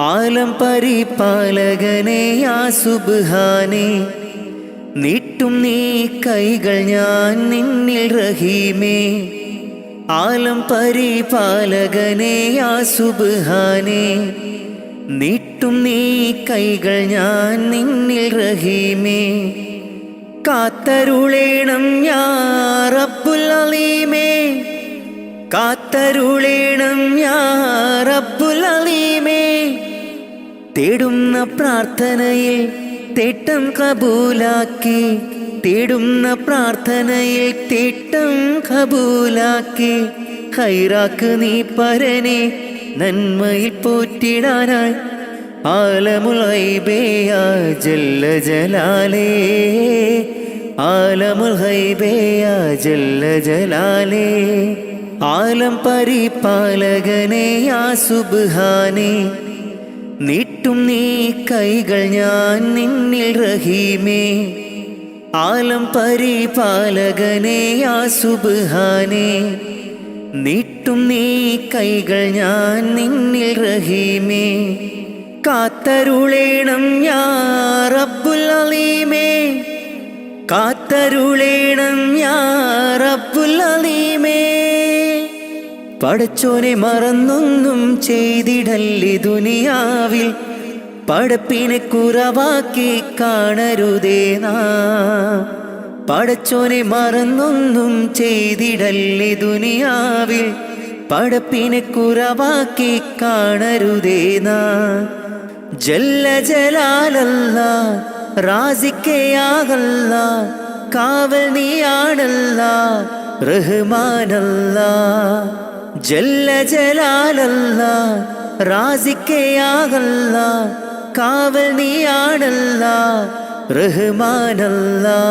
ആലം പരിപാലകനെ യാ സുബ്ഹാനേ, നീട്ടും നീ കൈകൾ ഞാൻ നിന്നിൽ റഹീമേ. ആലം പരിപാലകനെ യാ സുബ്ഹാനേ, നീട്ടും നീ കൈകൾ ഞാൻ നിന്നിൽ റഹീമേ. കാത്തരുളേണം യാ റബ്ബുൽ അലീമേ, കാത്തരുളേണം യാ റബ്ബുൽ അലീമേ. തേടുന്ന പ്രാർത്ഥനയിൽ തേട്ടം കബൂലാക്കി, തേടുന്ന പ്രാർത്ഥനയിൽ തേട്ടം കബൂലാക്കി. ഖൈറാക്ക് നീ പരനെ നന്മയിൽ പോറ്റിടാനായി. ആലമുൽ ഗൈബേ യാ ജല്ല ജലാലേ, ആലമുൽ ഗൈബേ യാ ജല്ല ജലാലേ. ആലം പരിപാലകനെ യാ സുബ്ഹാനേ, നീട്ടും നീ കൈകൾ ഞാൻ നിന്നിൽ റഹീമേ. ആലം പരിപാലകനെ യാ സുബ്ഹാനേ, നീട്ടും നീ കൈകൾ ഞാൻ നിന്നിൽ റഹീമേ. കാത്തരുളേണം യാ റബ്ബുൽ അലീമേ, കാത്തരുളേണം യാ റബ്ബുൽ അലീമേ. പടച്ചോനെ മറന്നൊന്നും ചെയ്തിടല്ലേ ദുനിയാവിൽ, പടപ്പിനെ കുറവാക്കി കാണരുതേ നാം. പടച്ചോനെ മറന്നൊന്നും ചെയ്തിടല്ലേ ദുനിയാവിൽ, പടപ്പിനെ കുറവാക്കി കാണരുതേ നാം. ജല്ല ജലാലല്ലാ റാസിക്കയാകല്ലാ, കാവൽ നീയാണല്ലാ റഹ്മാനല്ലാ. ജല്ല ജലാലല്ലാ റാസിക്കയാകല്ലാ, കാവൽ നീയാണല്ലാ റഹ്മാനല്ലാ.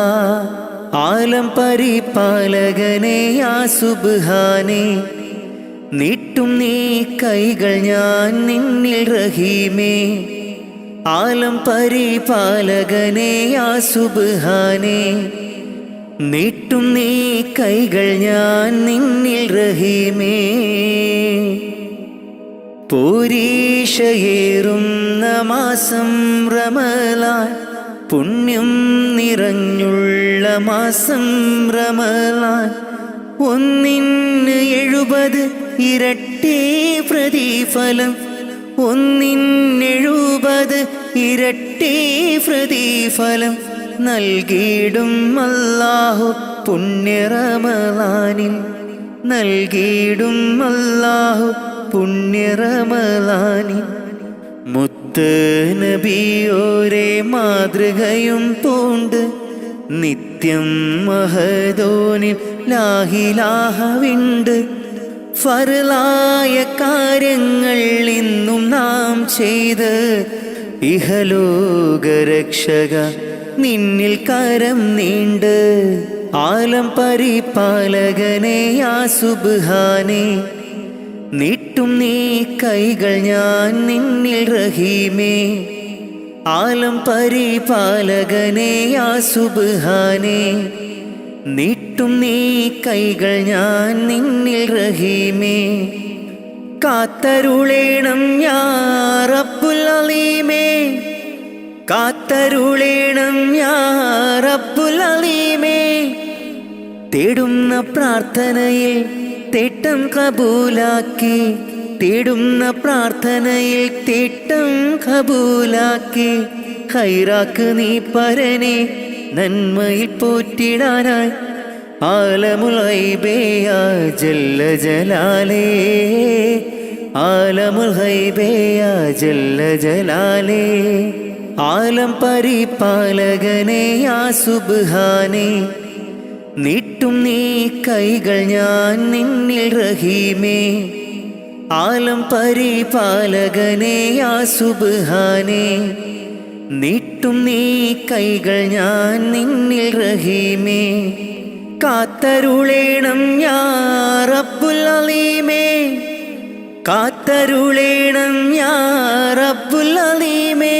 ആലം പരിപാലകനെ യാ സുബ്ഹാനേ, നീട്ടും നീ കൈകൾ ഞാൻ നിന്നിൽ റഹീമേ. ആലം പരിപാലകനെ യാ സുബ്ഹാനേ, നീട്ടും നീ കൈകൾ ഞാൻ നിന്നിൽ റഹീമേ. പോരീഷയേറുന്ന മാസം റമളാൻ, പുണ്യം നിറഞ്ഞുള്ള മാസം റമളാൻ. 1-70 ഇരട്ടി പ്രതിഫലം, 1-70 ഇരട്ടി പ്രതിഫലം നൽകിയിടും അല്ലാഹു പുണ്യ റമളാനിൽ, നൽകിയിടും അല്ലാഹു പുണ്യ റമളാനിൽ. മുത്ത് നബിയോരെ മാതൃകയും പൂണ്ട്, നിത്യം മഹദോനിൽ ലാഹിലാഹവിണ്ട്. ഫർലായ കാര്യങ്ങൾ ഇന്നും നാം ചെയ്ത്, ഇഹലോകരക്ഷക നിന്നിൽ കരം നീണ്ട്. ആലം പരിപാലകനെ യാ സുബ്ഹാനേ, നീട്ടും നീ കൈകൾ ഞാൻ നിന്നിൽ റഹീമേ. ആലം പരിപാലകനെ യാ സുബ്ഹാനേ, നീട്ടും നീ കൈകൾ ഞാൻ നിന്നിൽ റഹീമേ. കാത്തരുളേണം യാ റബ്ബുൽ അലീമേ, കാത്തരുളേണം യാ റബ്ബുൽ അലീമേ. തേടുന്ന പ്രാർത്ഥനയിൽ തേട്ടം കബൂലാക്കി, തേടുന്ന പ്രാർത്ഥനയിൽ തേട്ടം കബൂലാക്കി. ഖൈറാക്ക് നീ പരനെ നന്മയിൽ പോറ്റിടാനായി. ആലമുൽ ഗൈബേ യാ ജല്ല ജലാലേ, ആലമുൽ ഗൈബേ യാ ജല്ല ജലാലേ. ആലം പരിപാലകനെ യാ സുബ്ഹാനേ, നീട്ടും നീ കൈകൾ ഞാൻ നിന്നിൽ റഹീമേ. ആലം പരിപാലകനെ യാ സുബ്ഹാനേ, നീട്ടും നീ കൈകൾ ഞാൻ നിന്നിൽ റഹീമേ. കാത്തരുളേണം യാ റബ്ബുൽ അലീമേ, കാത്തരുളേണം യാ റബ്ബുൽ അലീമേ.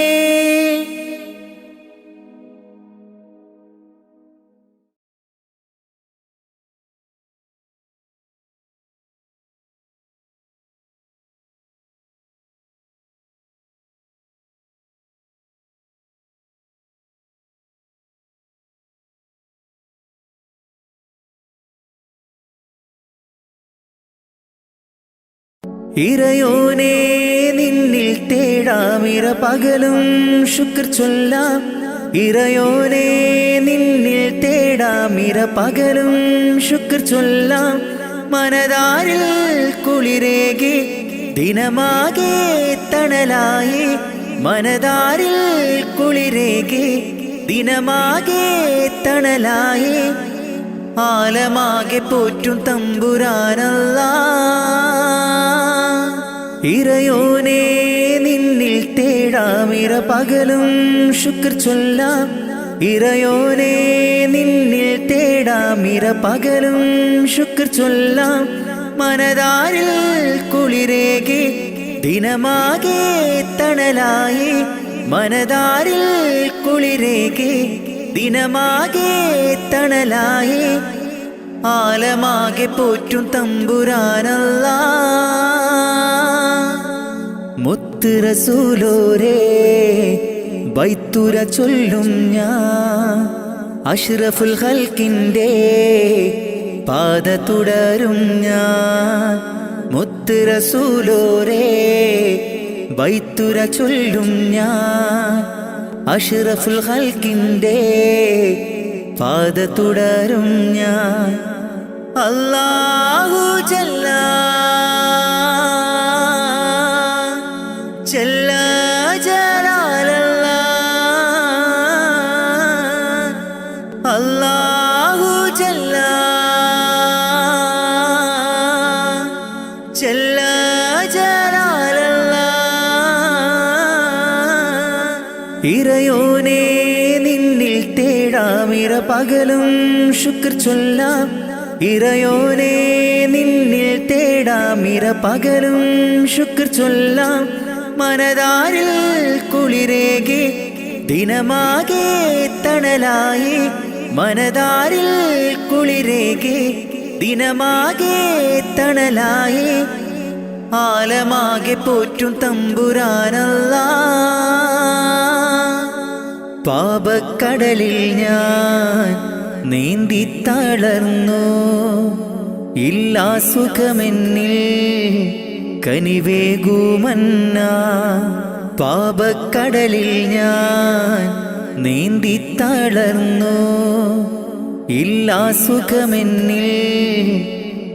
ഇറയോനേ നിന്നിൽ തേടാമിര പകലും ശുക്ർ ചൊല്ലാം. ഇറയോനേ നിന്നിൽ തേടാമിര പകലും ശുക്ർ ചൊല്ലാം. മനതാരിൽ കുളിരേകി ദിനമാകെ തണലായി. മനതാരിൽ കുളിരേകി ദിനമാകെ തണലായി. ആലമാകെ പോറ്റും തമ്പുരാനല്ലാഹ്. ഇറയോനേ നിന്നിൽ തേടാമിര പകലും ശുക്ർ ചൊല്ലാം. ഇറയോനേ നിന്നിൽ തേടാമിര പകലും ശുക്ർ ചൊല്ലാം. മനതാരിൽ കുളിരേകി ദിനമാകെ തണലായി. മനതാരിൽ കുളിരേകി ദിനമാകെ തണലായി. ആലമാകെ പോറ്റും തമ്പുരാനല്ലാഹ്. മുത്ത് റസൂലോരേ ബൈത്തുര ചൊല്ലും ഞാൻ. അഷ്റഫുൽ ഖൽക്കിന്റെ പാത തുടരും ഞാൻ. മുത്ത് റസൂലോരേ ബൈത്തുര ചൊല്ലും ഞാൻ. അഷ്റഫുൽ ഖൽക്കിന്റെ പാത തുടരും ഞാൻ. അല്ലാഹു ജല്ല ജല്ല ജലാലല്ലാഹ്. അല്ലാഹു ജല്ല ജല്ല ജലാലല്ലാഹ്. ഇറയോനേ നിന്നിൽ തേടാമിര പകലും ശുക്ർ ചൊല്ലാം. ഇറയോനേ നിന്നിൽ തേടാമിര പകലും ശുക്ർ ചൊല്ലാം. മനതാരിൽ കുളിരേകി ദിനമാകെ തണലായി. മനതാരിൽ കുളിരേകി ദിനമാകെ തണലായി. ആലമാകെ പോറ്റും തമ്പുരാനല്ലാഹ്. പാപക്കടലിൽ ഞാൻ നീന്തി തളർന്നു. ഇല്ലാ സുഖമെന്നിൽ കനിവേകുമന്ന. പാപക്കടലിൽ ഞാൻ നീന്തി തളർന്നു. ഇല്ലാ സുഖമെന്നിൽ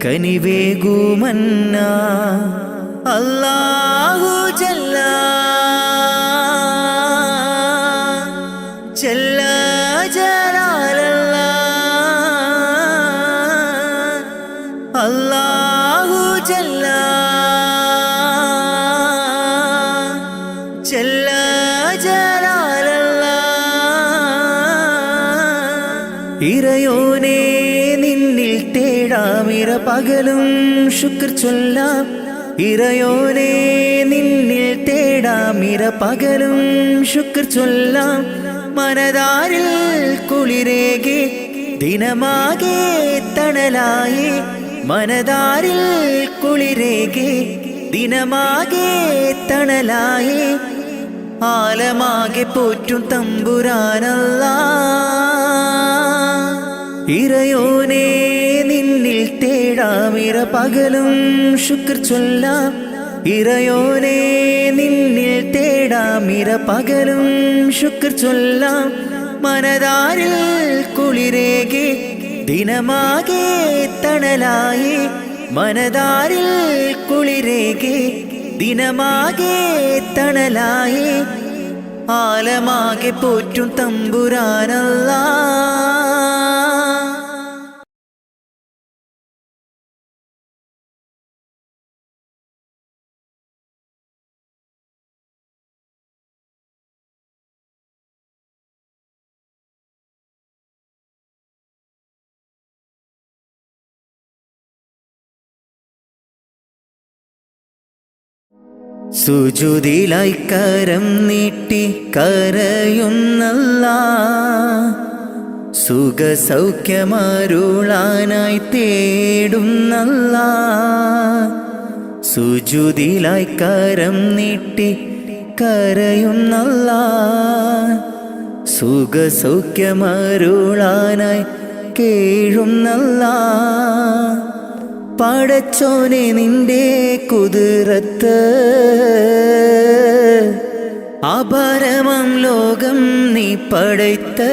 കനിവേകുമന്ന. അല്ലാഹു ജല്ല ജല്ല ജലാലല്ലാഹ്. അല്ലാഹു ജല്ല ജല്ല ജലാലല്ലാഹ്. ഇറയോനേ നിന്നിൽ തേടാമിര പകലും ശുക്ർ ചൊല്ലാം. ഇറയോനേ നിന്നിൽ തേടാമിര പകലും ശുക്ർ ചൊല്ലാം. മനതാരിൽ കുളിരേകി ദിനമാകെ തണലായി. മനതാരിൽ കുളിരേകി ദിനമാകെ തണലായി. ആലമാകെ പോറ്റും തമ്പുരാനല്ലാഹ്. ഇറയോനേ നിന്നിൽ തേടാമിര പകലും ശുക്ർ ചൊല്ലാം. ഇറയോനേ നിന്നിൽ തേടാമിര പകലും ശുക്ർ ചൊല്ലാം. മനതാരിൽ കുളിരേകി ദിനമാകെ തണലായി. മനതാരിൽ കുളിരേകി ദിനമാകെ തണലായി. ആലമാകെ പോറ്റും തമ്പുരാനല്ലാഹ്. സുജൂദിലായി കരം നീട്ടി കരയുന്നല്ലാഹ്. സുഖസൗഖ്യമരുളാനായി തേടുന്നല്ലാഹ്. സുജൂദിലായി കരം നീട്ടി കരയുന്നല്ലാഹ്. സുഖസൗഖ്യമരുളാനായി കേഴുന്നല്ലാഹ്. പടച്ചോനെ നിന്റെ കുതിരത്ത് അപാരമാം ലോകം നീ പടയ്ത്ത്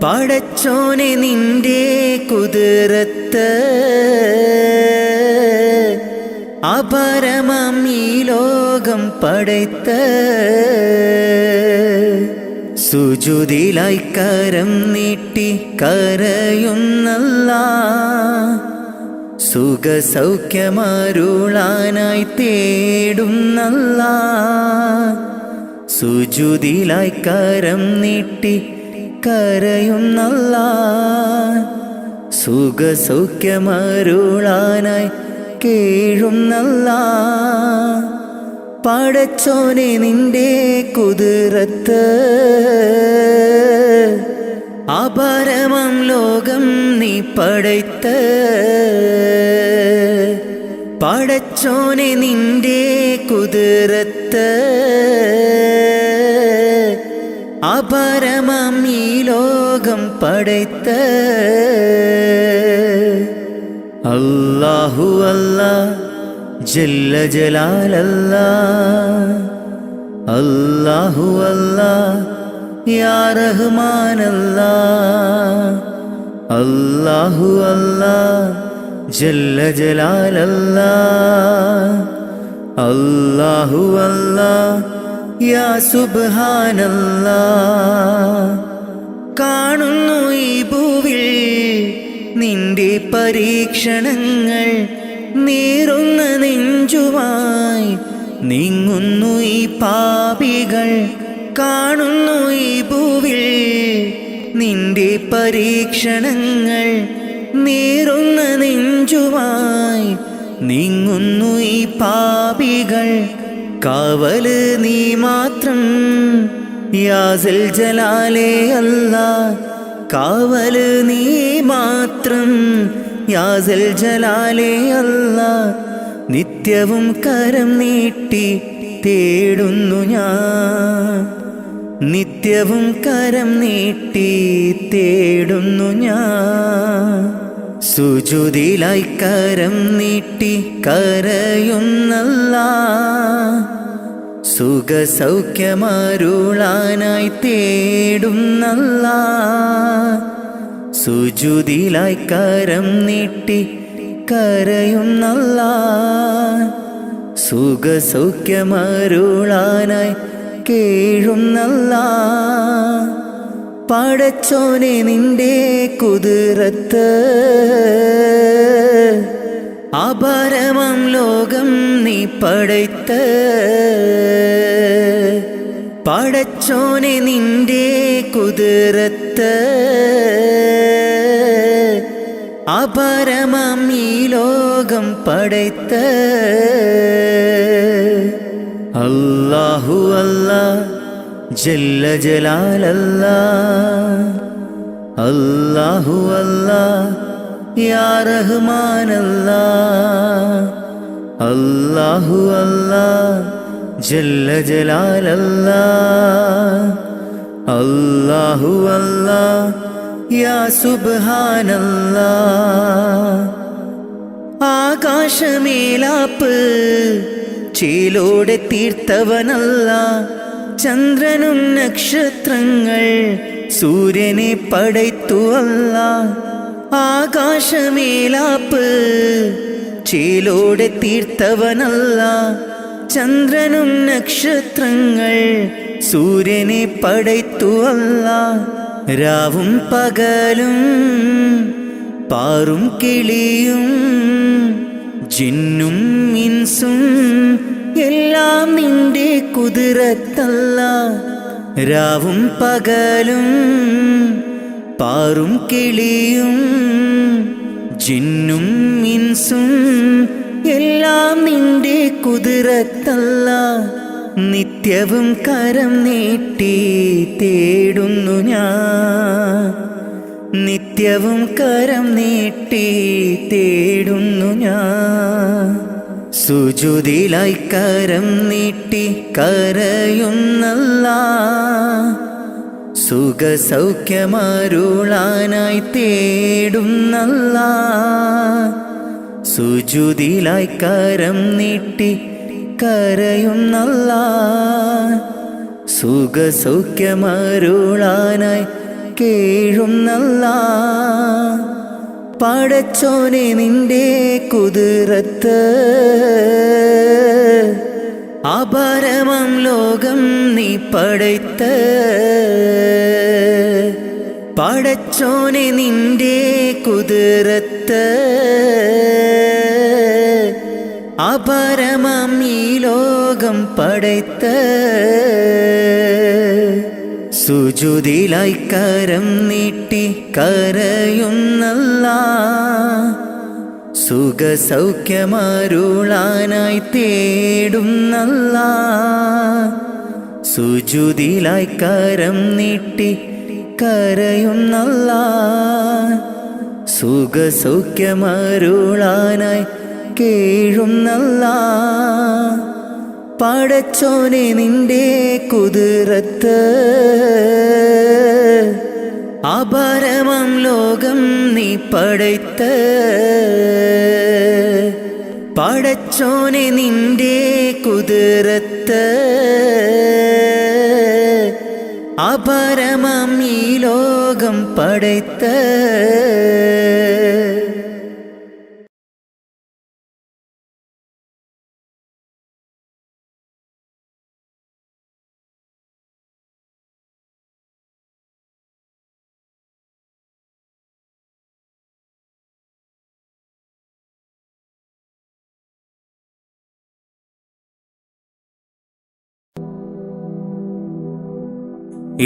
പടച്ചോനെ നിന്റെ കുതിരത്ത് അപാരമാം ഈ ലോകം പടയ്ത്ത് സുജൂദിലായി കരം നീട്ടി കരയുന്നല്ലാ സുഖസൗഖ്യമരുളാനായി തേടുന്നല്ലാ സുജൂദിലായി കരം നീട്ടി കരയുന്നല്ലാ സുഖസൗഖ്യമരുളാനായി കേഴുന്നല്ലാ പടച്ചോനെ നിന്റെ കുതിരത്ത് അപാരമാം ലോകം നീ പടയ്ത്ത് പടച്ചോനെ നിന്റെ കുതിരത്ത് അപാരമാം ഈ ലോകം പടയ്ത്ത് അല്ലാഹു അല്ലാഹ് ജല്ല ജലാലല്ലാഹ് അല്ലാഹു അല്ലാഹ് യാ റഹ്മാനല്ലാഹ് അല്ലാഹു അല്ലാഹ് ജല്ല ജലാലല്ലാഹ് അല്ലാഹു അല്ലാഹ് യാ സുബ്ഹാനല്ലാഹ് കാണുന്നു ഈ ഭൂവിൽ നിന്റെ പരീക്ഷണങ്ങൾ നീറുന്ന നെഞ്ചുമായി നീങ്ങുന്നു ഈ പാപികൾ കാണുന്നു ഈ ഭൂവിൽ നിന്റെ പരീക്ഷണങ്ങൾ നീറുന്ന നെഞ്ചുമായി നീങ്ങുന്നു ഈ പാപികൾ കാവല് നീ മാത്രം യാസിൽ ജലാലേ അല്ലാഹ് കാവല് നീ മാത്രം യാസിൽ ജലാലേ അല്ലാഹ് നിത്യവും കരം നീട്ടി തേടുന്നു ഞാൻ നിത്യവും കരം നീട്ടി തേടുന്നു ഞാൻ സുജൂദിലായി കരം നീട്ടി കരയുന്നല്ലാ സുഖസൗഖ്യമരുളാനായി തേടുന്നല്ലാ സുജൂദിലായി കരം നീട്ടി കരയുന്നല്ലാ സുഖസൗഖ്യമരുളാനായി കേഴുന്നല്ലാ പടച്ചോനെ നിന്റെ കുതിരത്ത് അപാരമാം ലോകം നീ പടയ്ത്ത് പടച്ചോനെ നിന്റെ കുതിരത്ത് അപാരമാം ഈ ലോകം പടയ്ത്ത് അല്ലാഹു അല്ലാഹ് ജല്ല ജലാലല്ലാഹ് അല്ലാഹു അല്ലാഹ് യാ റഹ്മാനല്ലാഹ് അല്ലാഹു അല്ലാഹ് ജല്ല ജലാലല്ലാഹ് അല്ലാഹു അല്ലാഹ് യാ സുബ്ഹാനല്ലാഹ് ആകാശമേലാപ്പ് ചേലോടെ തീർത്തവനല്ല ചന്ദ്രനും നക്ഷത്രങ്ങൾ സൂര്യനെ പടയ്ത്തു അല്ല ആകാശമേലാപ്പ് ചേലോടെ തീർത്തവനല്ല ചന്ദ്രനും നക്ഷത്രങ്ങൾ സൂര്യനെ പടയ്ത്തു അല്ല രാവും പകലും പാറും കിളിയും ജിന്നും ഇൻസും എല്ലാം നിന്റെ കുതിരത്തല്ല രാവും പകലും പാറും കിളിയും ജിന്നും ഇൻസും എല്ലാം നിന്റെ കുതിരത്തല്ല നിത്യവും കരം നീട്ടി തേടുന്നു ഞാൻ നിത്യവും കരം നീട്ടി തേടുന്നു ഞാൻ സുജൂദിലായി കരം നീട്ടി കരയുന്നല്ലാ സുഖസൗഖ്യമരുളാനായി തേടുന്നല്ലാ, സുജൂദിലായി കരം നീട്ടി കരയുന്നല്ലാ, സുഖസൗഖ്യമരുളാനായി കേഴുന്നല്ലാ. പടച്ചോനെ നിന്റെ കുതിരത്ത് അപാരമാം ലോകം നീ പടയ്ത്ത, പടച്ചോനെ നിന്റെ കുതിരത്ത് അപാരമാം ഈ ലോകം പടയ്ത്ത, സുജൂദിലായി കരം നീട്ടി കരയുന്നല്ലാ, സുഖസൗഖ്യമരുളാനായി തേടുന്നല്ലാ, സുജൂദിലായി കരം നീട്ടി കരയുന്നല്ലാ, സുഖസൗഖ്യമരുളാനായി കേഴുന്നല്ലാ. പടച്ചോനെ നിന്റെ കുതിരത്ത് അപാരമാം ലോകം നീ പടയ്ത്ത, പടച്ചോനെ നിന്റെ കുതിരത്ത് അപാരമാം ഈ ലോകം പടയ്ത്ത.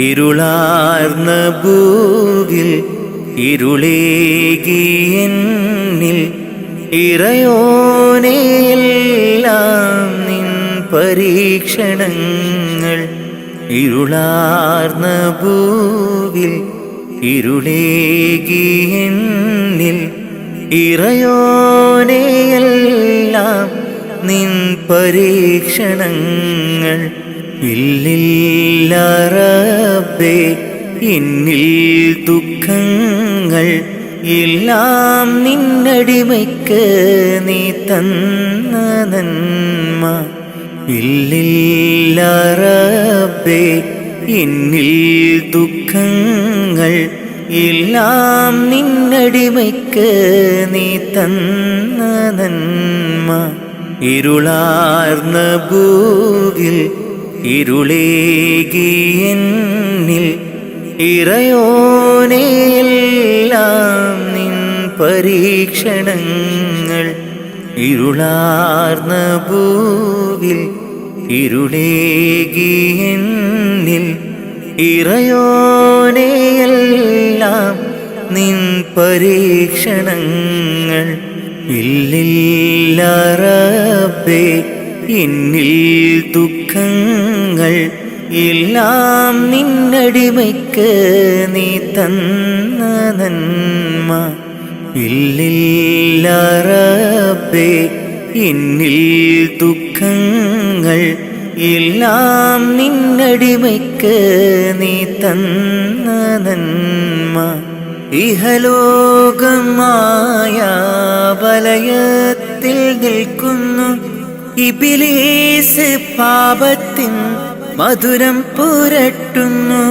ഇരുളാർന്ന ഭൂവിൽ ഇരുളേകിയെന്നിൽ ഇറയോനെയെല്ലാം നിൻ പരീക്ഷണങ്ങൾ. ഇരുളാർന്ന ഭൂവിൽ ഇരുളേകിയെന്നിൽ ഇറയോനെയെല്ലാം നിൻ പരീക്ഷണങ്ങൾ. ഇല്ലില്ല റബ്ബേ എന്നിൽ ദുഃഖങ്ങൾ എല്ലാം നിന്നടിമയ്ക്ക് നീ തന്ന നന്മ. ഇല്ലില്ല റബ്ബേ എന്നിൽ ദുഃഖങ്ങൾ എല്ലാം നിന്നടിമയ്ക്ക് നീ തന്ന നന്മ. ഇരുളാർന്ന ഭൂവിൽ ഇരുളേകിയെന്നിൽ ഇറയോനെയെല്ലാം നിൻ പരീക്ഷണങ്ങൾ. ഇരുളാർന്ന ഭൂവിൽ ഇരുളേകിയെന്നിൽ ഇറയോനെയെല്ലാം നിൻ പരീക്ഷണങ്ങൾ. ഇല്ലില്ല റബ്ബേ എന്നിൽ ദുഃഖങ്ങൾ എല്ലാം നിന്നടിമയ്ക്ക് നീ തന്ന നന്മ. ഇല്ലില്ല റബ്ബേ എന്നിൽ ദുഃഖങ്ങൾ എല്ലാം നിന്നടിമയ്ക്ക് നീ തന്ന നന്മ. ഇഹലോകമായ വലയത്തിൽ നിൽക്കുന്നു ഇബ്ലീസ്, പാപത്തിൻ മധുരം പുരട്ടുന്നു.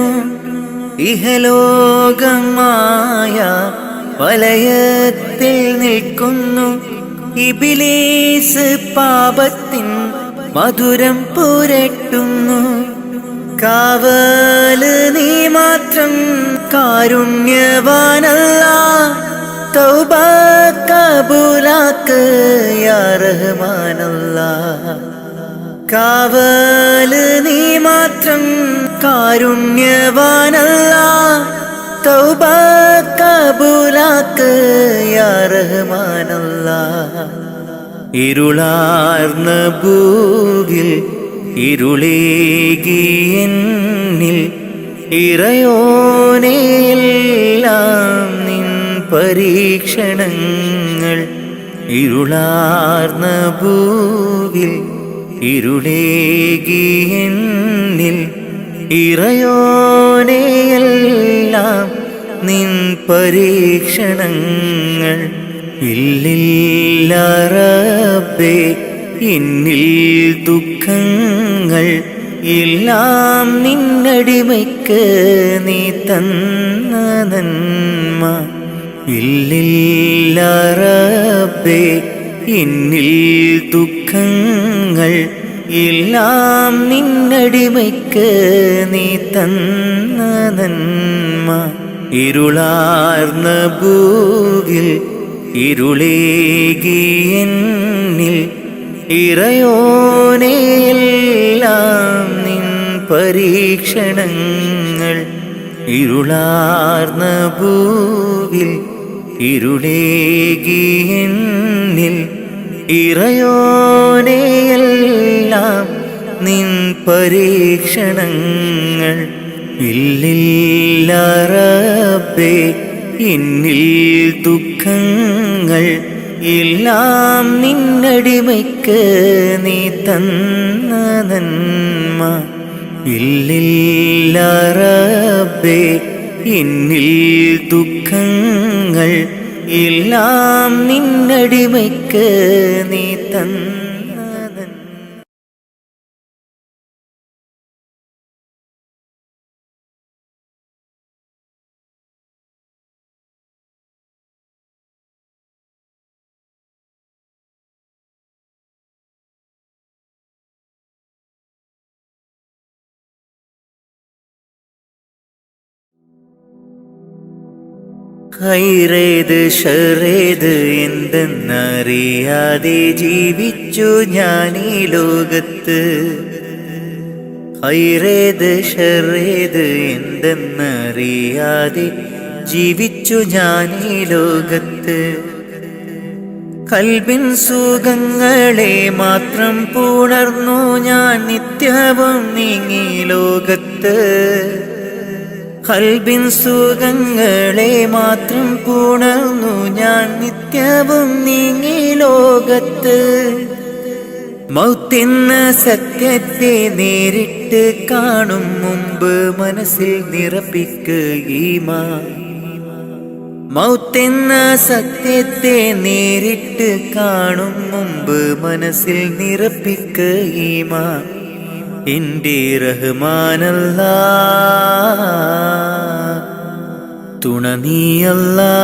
ഇഹലോകമായ വലയത്തിൽ നിൽക്കുന്നു ഇബ്ലീസ്, പാപത്തിൻ മധുരം പുരട്ടുന്നു. കാവല് നീ മാത്രം കാരുണ്യവാനല്ലാ, തൗബ കബൂലാക്ക് യാ റഹ്മാനല്ലാ. കാവല് നീ മാത്രം കാരുണ്യവാനല്ലാ, തൗബ കബൂലാക്ക് യാ റഹ്മാനല്ലാ. ഇരുളാർന്ന ഭൂവിൽ ഇരുളേകിയെന്നിൽ ഇറയോനെയെല്ലാം നിൻ പരീക്ഷണങ്ങൾ. ഇരുളാർന്ന ഭൂവിൽ ഇരുളേകിയെന്നിൽ ഇറയോനെയെല്ലാം എല്ലാം നിൻ പരീക്ഷണങ്ങൾ. ഇല്ലില്ല റബ്ബേ എന്നിൽ ദുഃഖങ്ങൾ, എല്ലാം നിന്നടിമയ്ക്ക് നീ തന്ന നന്മ. ഇല്ലില്ല റബ്ബേ എന്നിൽ ദുഃഖങ്ങൾ, എല്ലാം നിന്നടിമയ്ക്ക് നീ തന്ന നന്മ. ഇരുളാർന്ന ഭൂവിൽ ഇരുളേകി എന്നിൽ ഇറയോനേ എല്ലാം നിൻ പരീക്ഷണങ്ങൾ. ഇരുളാർന്ന ഭൂവിൽ ഇരുളേകി എന്നിൽ ഇറയോനേ എല്ലാം നിൻ പരീക്ഷണങ്ങൾ. ഇല്ലില്ല റബ്ബേ എന്നിൽ ദുഃഖങ്ങൾ, എല്ലാം നിന്നടിമയ്ക്ക് നീ തന്ന നന്മ. ഇല്ലില്ല റബ്ബേ എന്നിൽ ദുഃഖങ്ങൾ, എല്ലാം നിന്നടിമയ്ക്ക് നീ തന്ന ഹൈറേത് ഷറേത് എന്തെന്നറിയാതെ ജീവിച്ചു ഞാൻ ഈ ലോകത്ത്. ഹൈറേത് ഷറേത് എന്തെന്നറിയാതെ ജീവിച്ചു ഞാൻ ഈ ലോകത്ത്. കൽബിൻ സുഖങ്ങളെ മാത്രം പുണർന്നു ഞാൻ നിത്യവും നീങ്ങി ലോകത്ത്. കൽബിൻ സുഖങ്ങളെ മാത്രം പുണർന്നു ഞാൻ നിത്യവും നീങ്ങി ലോകത്ത്. മൗത്തെന്ന സത്യത്തെ നേരിട്ട് കാണും മുമ്പ് മനസ്സിൽ നിറപ്പിക്കുകീമാൻ. മൗത്തെന്ന സത്യത്തെ നേരിട്ട് കാണും മുമ്പ് മനസ്സിൽ നിറപ്പിക്കുകീമാൻ. എന്റെ റഹ്മാനല്ലാ തുണ നീയല്ലാ.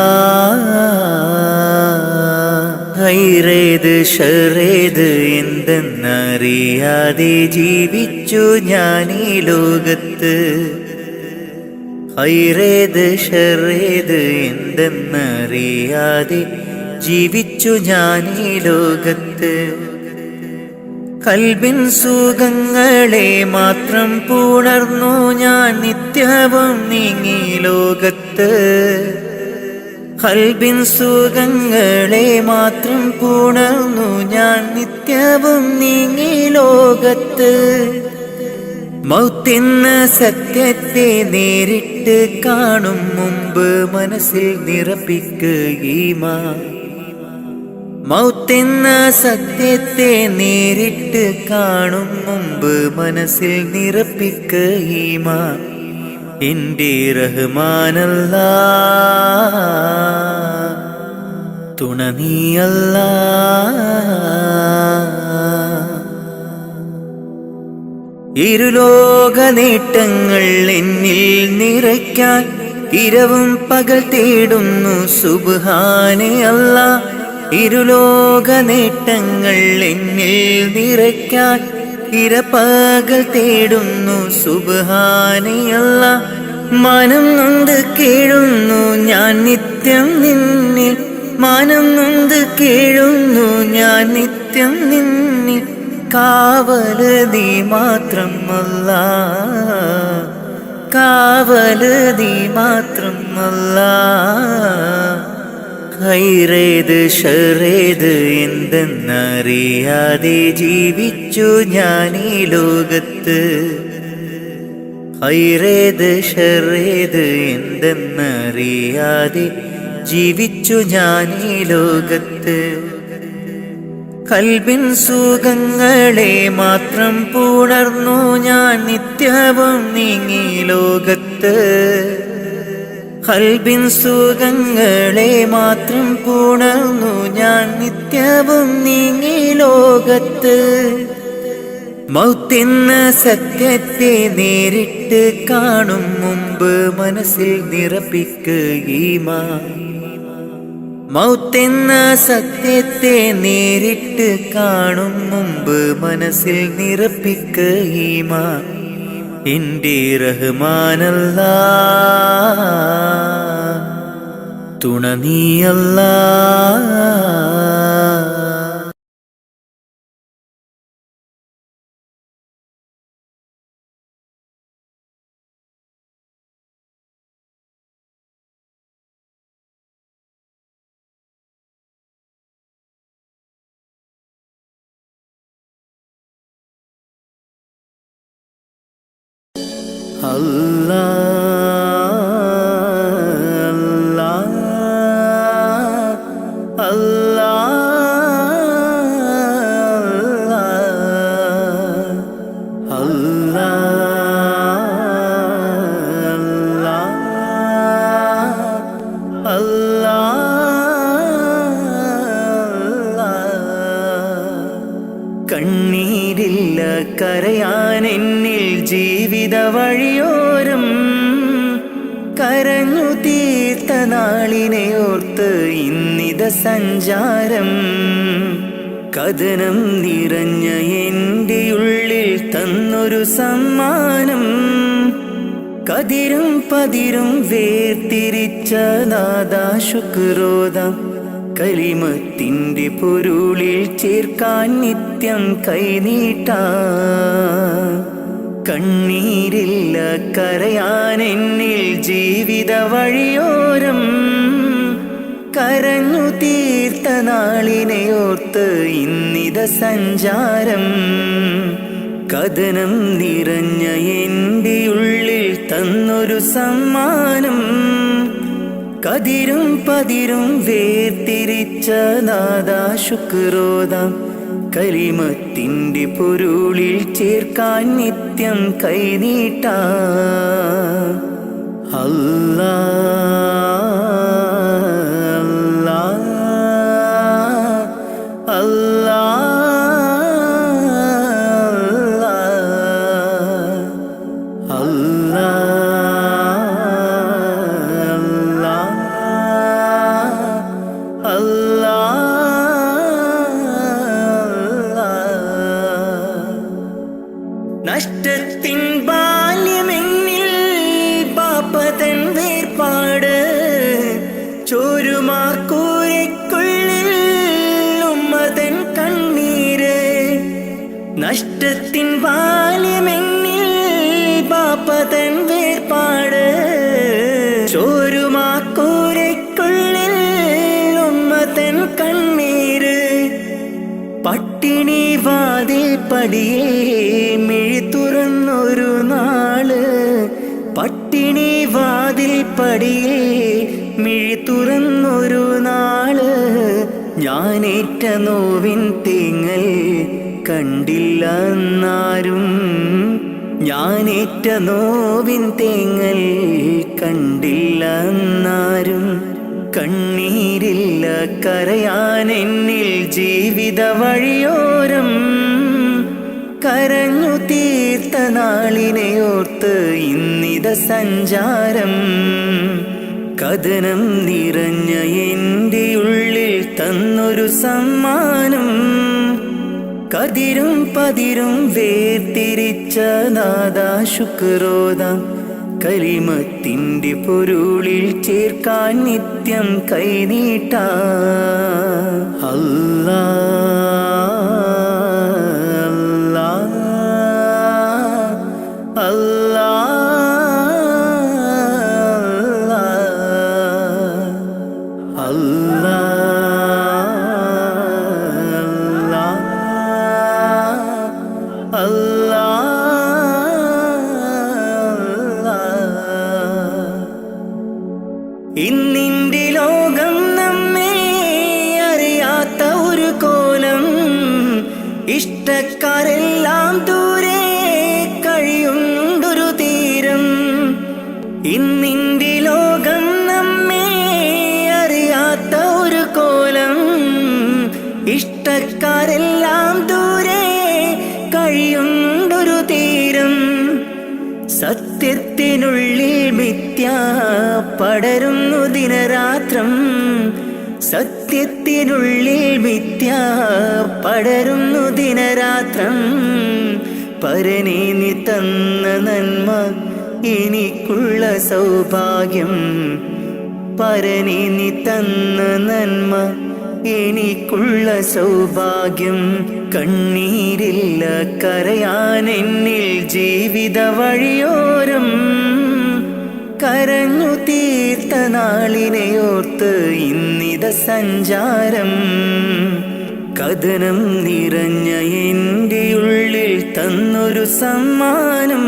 ഹൈറേത് ഷറേത് എന്തെന്നറിയാതെ ജീവിച്ചു ഞാൻ ഈ ലോകത്ത്. ഹൈറേത് ഷറേത് എന്തെന്നറിയാതെ ജീവിച്ചു ഞാൻ ഈ ലോകത്ത്. കൽബിൻ സുഖങ്ങളെ മാത്രം പുണർന്നു ഞാൻ നിത്യവും നീങ്ങി ലോകത്ത്. കൽബിൻ സുഖങ്ങളെ മാത്രം പുണർന്നു ഞാൻ നിത്യവും നീങ്ങി ലോകത്ത്. മൗത്തെന്ന സത്യത്തെ നേരിട്ട് കാണും മുമ്പ് മനസ്സിൽ നിറപ്പിക്കുകീമാൻ. മൗത്തെന്ന സത്യത്തെ നേരിട്ട് കാണും മുമ്പ് മനസ്സിൽ നിറപ്പിക്കുകീമാൻ. എന്റെ റഹ്മാനല്ലാ തുണ നീയല്ലാ. ഇരുലോക നേട്ടങ്ങൾ എന്നിൽ നിറയ്ക്കാൻ ഇരവും പകൽ തേടുന്നു സുബ്ഹാനേ അല്ലാ. ഇരുലോക നേട്ടങ്ങൾ എന്നിൽ നിറയ്ക്കാൻ ഇരപകൽ തേടുന്നു സുബ്ഹാനേ അല്ലാ. മാനം നൊന്ത് കേഴുന്നു ഞാൻ നിത്യം നിന്നിൽ. മാനം നൊന്ത് കേഴുന്നു ഞാൻ നിത്യം നിന്നിൽ. കാവല് നീ മാത്രം അല്ലാ, കാവല് നീ മാത്രം അല്ലാ. ഹൈറേത് ഷറേത് എന്തെന്നറിയാതെ ജീവിച്ചു ഞാൻ ഈ ലോകത്ത്. ഹൈറേത് ഷറേത് എന്തെന്നറിയാതെ ജീവിച്ചു ഞാൻ ഈ ലോകത്ത്. കൽബിൻ സുഖങ്ങളെ മാത്രം പുണർന്നു ഞാൻ നിത്യവും നീങ്ങി ലോകത്ത്. ലോകത്ത് ഖൽബിൻ സുഖങ്ങളെ മാത്രം പുണർന്നു ഞാൻ നിത്യവും നീങ്ങി ലോകത്ത്. മൗത്തെന്ന സത്യത്തെ നേരിട്ട് കാണും മുമ്പ് മനസ്സിൽ നിറപ്പിക്കുക ഈമാൻ. മൗത്തെന്ന സത്യത്തെ നേരിട്ട് കാണും മുമ്പ് മനസ്സിൽ നിറപ്പിക്കുക ഈമാൻ. എൻ്റെ റഹ്മാനല്ലാ തുണ നീയല്ലാ. അല്ലാഹ് അല്ലാഹ് അല്ലാഹ് അല്ലാഹ്. കണ്ണീരില്ല കരയാൻ എന്നിൽ ജീവിത വഴിയോരം, കരഞ്ഞു തീർത്ത നാളിനെ ഓർത്ത് ഇന്നിത സഞ്ചാരം. കഥനം നിറഞ്ഞ എൻ്റെ ഉള്ളിൽ തന്നൊരു സമ്മാനം, കതിരും പതിരും വേർതിരിച്ച നാദാ ശുക്രോദാം. കലിമത്തിൻ്റെ പൊരുളിൽ ചേർക്കാൻ നിത്യം കൈനീട്ടാം. കണ്ണീരില്ല കരയാൻ എന്നിൽ ജീവിത വഴിയോരം, കരഞ്ഞു തീർത്ത നാളിനെ ഓർത്ത് ഇന്നിത സഞ്ചാരം. കഥനം നിറഞ്ഞ എൻ്റെ ഉള്ളിൽ തന്നൊരു സമ്മാനം, കതിരും പതിരും വേർതിരിച്ച നാദാ ശുക്രോദാം. കലിമത്തിൻ്റെ പൊരുളിൽ ചേർക്കാൻ നിത്യം കൈനീട്ടാം. അല്ലാഹ് അല്ലാഹ് അല്ലാഹ് അല്ലാഹ്. നഷ്ടത്തിൻ ബാല്യമെന്നിൽ പാപ്പതൻ വേർപാട്, ചോരുമാർക്കൂരയ്ക്കുള്ളിൽ ഉമ്മതൻ കണ്ണീര്. നഷ്ടത്തിൻ ബാല്യമെന്നിൽ പാപ്പതൻ വേർപാട്, ചോരുമാർക്കൂരയ്ക്കുള്ളിൽ ഉമ്മതൻ കണ്ണീര്. പട്ടിണി വാതിൽ പടിയേ മിഴി തുറന്നൊരു നാള്, പട്ടിണി വാതിൽ പടിയേ മിഴി തുറന്നൊരു നാള്. ഞാനേറ്റ നോവിൻ തേങ്ങൽ കണ്ടില്ല എന്നാരും, ഞാനേറ്റ നോവിൻ തേങ്ങൽ കണ്ടില്ല എന്നാരും. കണ്ണീരില്ല കരയാൻ എന്നിൽ ജീവിത വഴിയോരം, കരഞ്ഞു തീർത്ത നാളിനെ ഓർത്ത് ഇന്നിത സഞ്ചാരം. കഥനം നിറഞ്ഞ എൻ്റെ ഉള്ളിൽ തന്നൊരു സമ്മാനം, കതിരും പതിരും വേർതിരിച്ച നാദാ ശുക്രോദാം. കലിമത്തിൻ്റെ പൊരുളിൽ ചേർക്കാൻ നിത്യം കൈനീട്ടാം. അല്ലാഹ് അല്ലാഹ് അല്ലാഹ് അല്ലാഹ്. ഇന്നിൻ്റെ ലോകം നമ്മെ അറിയാത്ത ഒരു കോലം, ഇഷ്ടക്കാരെല്ലാം ദൂരെ കഴിയുണ്ടൊരു തീരം. ഇഷ്ടക്കാരെല്ലാം ദൂരെ കഴിയുണ്ടൊരു തീരം. സത്യത്തിനുള്ളിൽ മിഥ്യ പടരുന്നു ദിനരാത്രം. സത്യത്തിനുള്ളിൽ മിഥ്യ പടരുന്നു ദിനരാത്രം. പരനേ നീ തന്ന നന്മ എനിക്കുള്ള സൗഭാഗ്യം. പരനേ നീ തന്ന നന്മ എനിക്കുള്ള സൗഭാഗ്യം. കണ്ണീരില്ല കരയാൻ എന്നിൽ ജീവിത വഴിയോരം. കരഞ്ഞു തീർത്ത നാളിനെയോർത്ത് ഇന്നിത സഞ്ചാരം. കഥനം നിറഞ്ഞ എൻ്റെ ഉള്ളിൽ തന്നൊരു സമ്മാനം.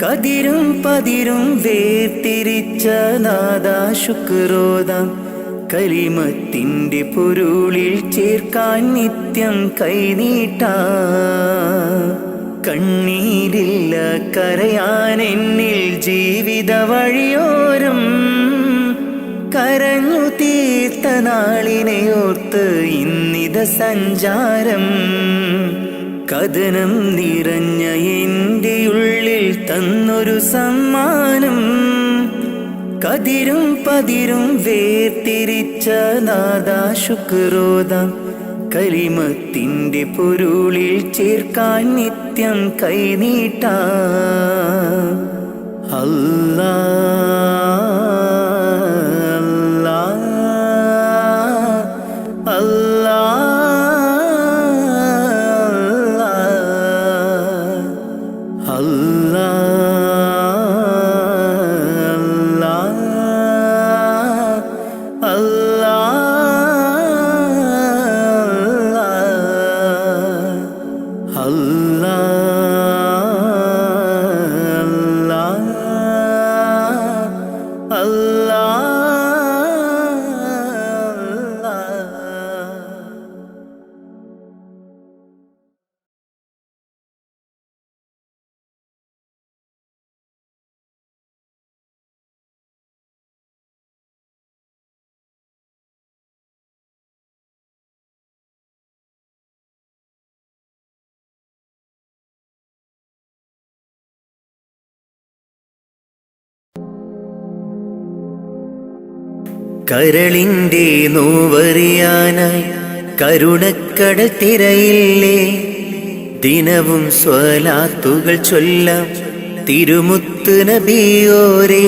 കതിരും പതിരും വേർതിരിച്ച നാദാ ശുക്രോദാം. കലിമത്തിൻ്റെ പൊരുളിൽ ചേർക്കാൻ നിത്യം കൈനീട്ടാം. കണ്ണീരില്ല കരയാൻ എന്നിൽ ജീവിത വഴിയോരം. കരഞ്ഞു തീർത്ത നാളിനെയോർത്ത് ഇന്നിത സഞ്ചാരം. കഥനം നിറഞ്ഞ എൻ്റെ ഉള്ളിൽ തന്നൊരു സമ്മാനം. കതിരും പതിരും വേർതിരിച്ച നാദാ ശുക്രോദാം. കലിമത്തിൻ്റെ പൊരുളിൽ ചേർക്കാൻ നിത്യം കൈനീട്ടാം. അല്ലാഹ് അല്ലാഹ് അല്ലാഹ് കരളിൻ്റെ നോവറിയാനായി കരുണക്കടൽ തിരയില്ലേ. ദിനവും സ്വലാത്തുകൾ ചൊല്ലാം തിരുമുത്ത് നബിയോരേ.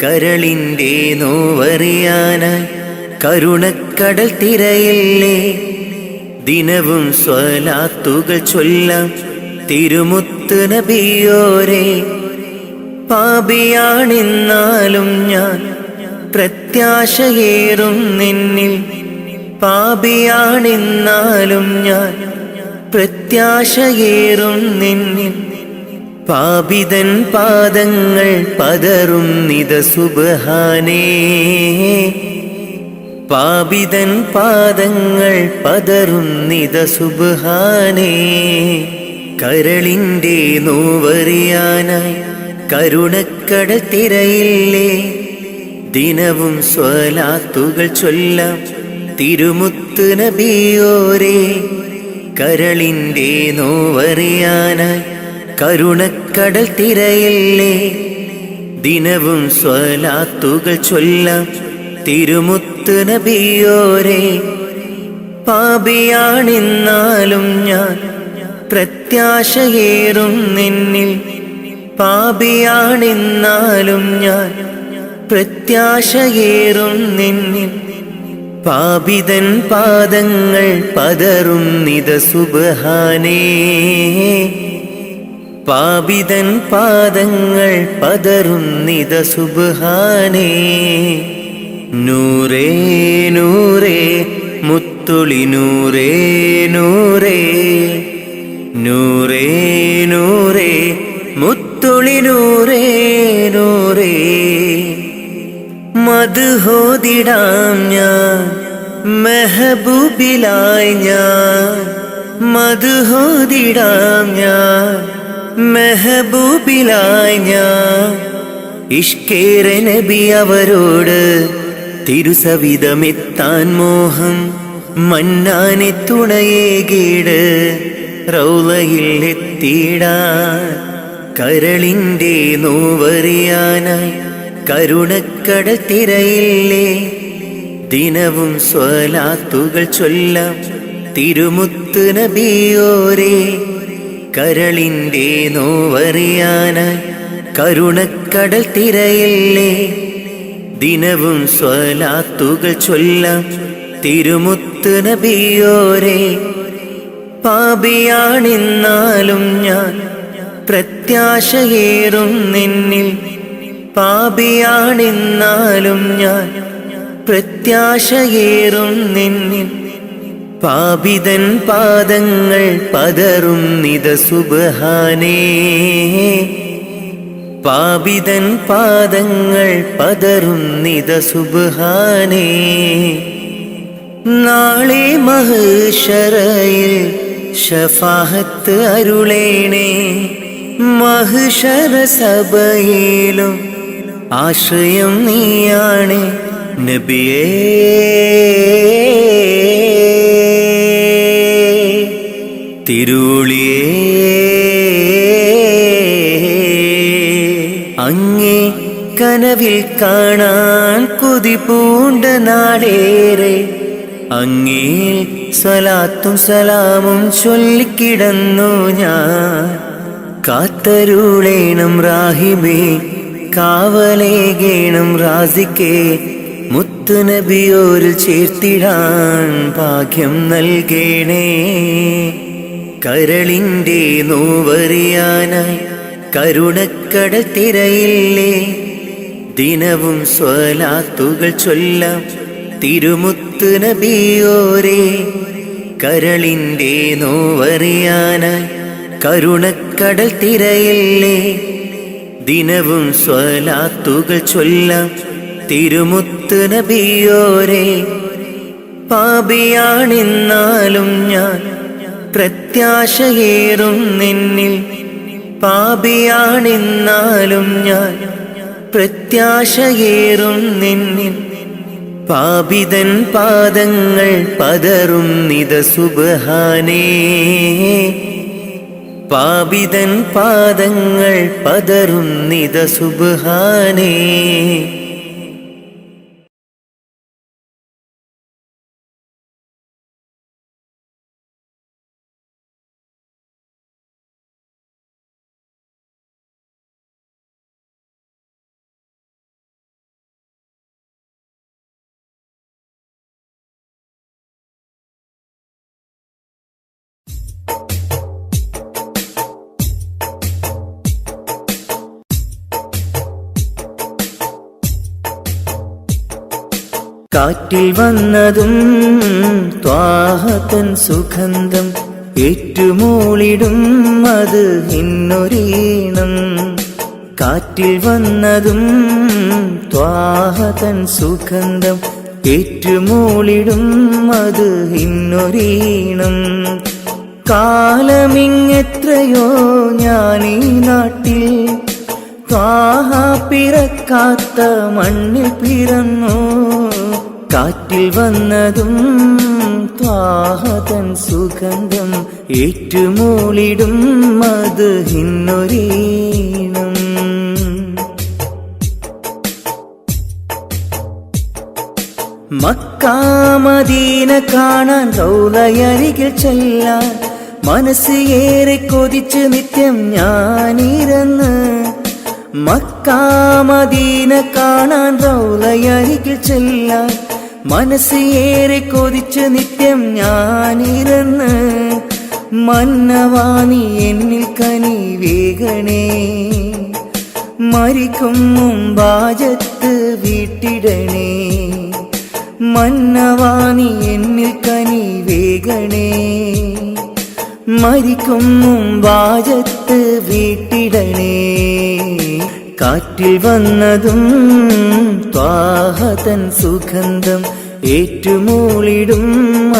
കരളിൻ്റെ നോവറിയാനായി കരുണക്കടൽ തിരയില്ലേ. ദിനവും സ്വലാത്തുകൾ ചൊല്ലാം തിരുമുത്ത് നബിയോരേ. പാപിയാണെന്നാലും ഞാൻ പ്രത്യാശയേറും നിന്നിൽ. പാപിയാണെന്നാലും ഞാൻ പ്രത്യാശയേറും നിന്നിൽ. പാപിതൻ പാദങ്ങൾ പതറും നിത സുബ്ഹാനേ. പാപിതൻ പാദങ്ങൾ പതറും നിത സുബ്ഹാനേ. കരളിൻ്റെ നോവറിയാനായി കരുണക്കടൽ തിരയില്ലേ. ദിനവും സ്വലാത്തുകൾ ചൊല്ലാം തിരുമുത്ത് നബിയോരേ. കരളിൻ്റെ നോവറിയാനായി കരുണക്കടൽ തിരയില്ലേ. ദിനവും സ്വലാത്തുകൾ ചൊല്ലാം തിരുമുത്ത് നബിയോരേ. പാപിയാണെന്നാലും ഞാൻ പ്രത്യാശയേറും നിന്നിൽ. പാപിയാണെന്നാലും ഞാൻ പ്രത്യാശയേറും നിന്നിൽ. പാപിതൻ പാദങ്ങൾ പതറും നിത സുബ്ഹാനേ. പാപിതൻ പാദങ്ങൾ പതറും നിത സുബ്ഹാനേ. നൂറേ നൂറേ മുത്തുളി നൂറേ നൂറേ. നൂറേ നൂറേ മുത്തുളി നൂറേ നൂറേ. മദ്ഹോദിടാം ഞാൻ മെഹബൂബിലായി ഞാൻ. മദ്ഹോദിടാം ഞാൻ മെഹബൂബിലായി ഞാൻ. ഇഷ്കേറെ നബി അവരോട് തിരുസവിധമെത്താൻ മോഹം. മന്നാനെ തുണയേകീട് റൗളയിൽ എത്തിയിടാൻ കരളിൻ്റെ നോവറിയാനായി കരുണക്കടൽ തിരയില്ലേ. ദിനവും സ്വലാത്തുകൾ ചൊല്ലാം തിരുമുത്ത് നബിയോരേ. കരളിൻ്റെ നോവറിയാനായി കരുണക്കടൽ തിരയില്ലേ. ദിനവും സ്വലാത്തുകൾ ചൊല്ലാം തിരുമുത്ത് നബിയോരേ. പാപിയാണെന്നാലും ഞാൻ പ്രത്യാശയേറും നിന്നിൽ. പാപിയാണെന്നാലും ഞാൻ പ്രത്യാശയേറും നിന്നിൽ. പാപിതൻ പാദങ്ങൾ പതറും നിത സുബ്ഹാനേ. പാപിതൻ പാദങ്ങൾ പതറും നിത സുബ്ഹാനേ. നാളെ മഹ്ശറയിൽ ശഫാഅത്ത് അരുളേണേ. മഹ്ശറ സഭയിലും ആശ്രയം നീയാണ് നബിയേ. തിരുളിയേ അങ്ങേ കനവിൽ കാണാൻ കൊതി പൂണ്ട നാടേറെ. അങ്ങേ സ്വലാത്തും സലാമും ചൊല്ലിക്കിടന്നു ഞാൻ. കാത്തരുളേണം റാഹിബേ, കാവലേകേണം റാസിക്കേ. മുത്ത് നബിയോരിൽ ചേർത്തിടാൻ ഭാഗ്യം നൽകേണേ. കരളിൻ്റെ നോവറിയാനായി കരുണക്കടൽ തിരയില്ലേ. ദിനവും സ്വലാത്തുകൾ ചൊല്ലാം തിരുമുത്ത് നബിയോരേ. കരളിൻ്റെ നോവറിയാനായി കരുണക്കടൽ തിരയില്ലേ. ദിനവും സ്വലാത്തുകൾ ചൊല്ലാം തിരുമുത്ത് നബിയോരേ. പാപിയാണെന്നാലും ഞാൻ പ്രത്യാശയേറും നിന്നിൽ. പാപിയാണെന്നാലും ഞാൻ പ്രത്യാശയേറും നിന്നിൽ. പാപിതൻ പാദങ്ങൾ പതറും നിത സുബ്ഹാനേ. പാപിതൻ പാദങ്ങൾ പതറും നിത സുബ്ഹാനേ. കാറ്റിൽ വന്നതും ത്വാഹതൻ സുഗന്ധം ഏറ്റുമൂളിടും അത് ഇന്നൊരീണം. കാറ്റിൽ വന്നതും ത്വാഹതൻ സുഗന്ധം ഏറ്റുമൂളിടും അത് ഇന്നൊരീണം. കാലമിങ്ങെത്രയോ ഞാനീ നാട്ടിൽ ത്വാഹ പിറക്കാത്ത മണ്ണിൽ പിറന്നു. കാറ്റിൽ വന്നതും ത്വാഹതൻ സുഗന്ധം ഏറ്റുമൂളിടും അത് ഇന്നൊരീണം. മക്കാ മദീന കാണാൻ റൗളയരികിൽ ചെല്ലാൻ മനസ്സ് ഏറെ കൊതിച്ച് നിത്യം ഞാനിരുന്ന്. മക്കാ മദീന കാണാൻ റൗളയരികിൽ ചെല്ലാൻ മനസ്സ് ഏറെ കൊതിച്ച് നിത്യം ഞാനിരുന്ന്. മന്നവാനി എന്നിൽ കനി വേഗണേ. മരിക്കും മുമ്പാജത്ത് വീട്ടിടണേ. മന്നവാനി എന്നിൽ കനി വേഗണേ. മരിക്കും മുമ്പാജത്ത് വീട്ടിടണേ. കാറ്റിൽ വന്നതും ത്വാഹതൻ സുഗന്ധം ഏറ്റുമൂളിടും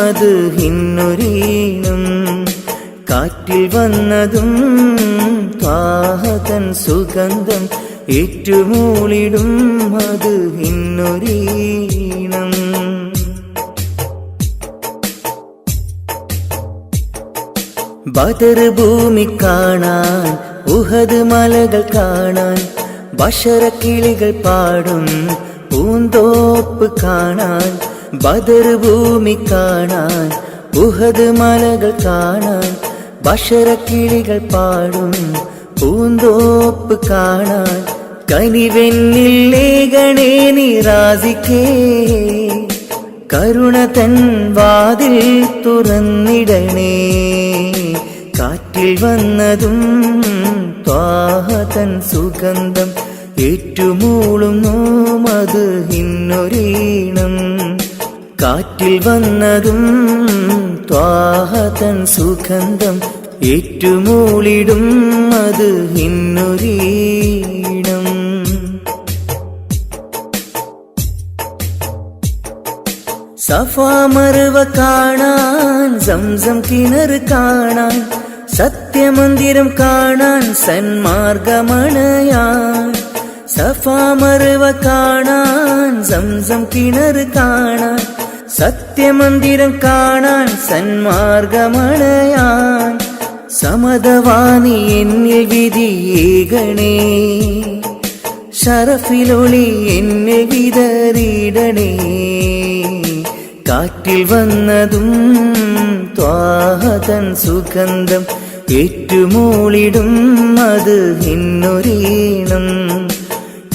അത് ഇന്നൊരീണം. കാറ്റിൽ വന്നതും ത്വാഹതൻ സുഗന്ധം ഏറ്റുമൂളിടും അത് ഇന്നൊരീണം. ബദർ ഭൂമി കാണാൻ, ഉഹദ് മലകൾ കാണാൻ, ബഷറക്കിളികൾ പാടും പൂന്തോപ്പ് കാണാൻ. ബദർ ഭൂമി കാണാൻ, ഉഹദ് മലകൾ കാണാൻ, ബഷറക്കിളികൾ പാടും പൂന്തോപ്പ് കാണാൻ. കനിവെന്നിൽ ലേഖണേ നിറാസിക്കേ, കരുണ തൻ വാതിൽ തുറന്നിടണേ. കാറ്റിൽ വന്നതും ത്വാഹ തൻ സുഗന്ധം, ഏറ്റുമൂളുന്നു മദ്ഹിന്നൊരീണം. കാറ്റിൽ വന്നതും ത്വാഹ തൻ സുഗന്ധം, ഏറ്റുമൂളിടും മദ്ഹിന്നൊരീണം. സഫാ മർവ കാണാൻ, സംസം കിണർ കാണാൻ, സത്യമന്ദിരം കാണാൻ, സന്മാർഗമണയാൻ. സഫാ മർവ കാണാൻ, സംസം കിണർ കാണാൻ, സത്യമന്ദിരം കാണാൻ, സന്മാർഗമണയാൻ. സമതവാനി എന്നിൽ വിധിയേകണേ, ഷറഫിലൊളി എന്നെ വിതറിയിടണേ. കാറ്റിൽ വന്നതും ത്വാഹ തൻ സുഗന്ധം, ഏറ്റുമൂളിടും മദ്ഹിന്നൊരീണം.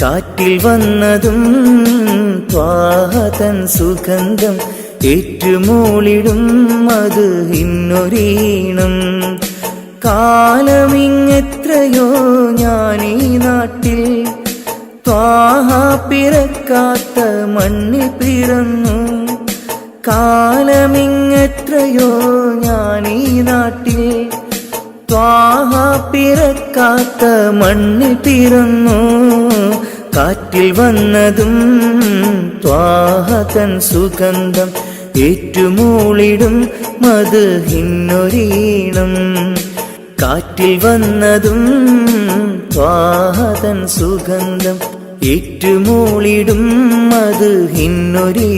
കാറ്റിൽ വന്നതും ത്വാഹ തൻ സുഗന്ധം, ഏറ്റുമൂളിടും മദ്ഹിന്നൊരീണം. കാലമിങ്ങെത്രയോ ഞാനീ നാട്ടിൽ, ത്വാഹ പിറക്കാത്ത മണ്ണിൽ പിറന്നു. കാലമിങ്ങെത്രയോ ഞാനീ നാട്ടിൽ, ത്വാഹ പിറക്കാത്ത മണ്ണിൽ പിറന്നു. കാറ്റിൽ വന്നതും ത്വാഹ തൻ സുഗന്ധം, ഏറ്റുമൂളിടും മദ്ഹിന്നൊരീണം. കാറ്റിൽ വന്നതും ത്വാഹ തൻ സുഗന്ധം, ഏറ്റുമൂളിടും മദ്ഹിന്നൊരീണം.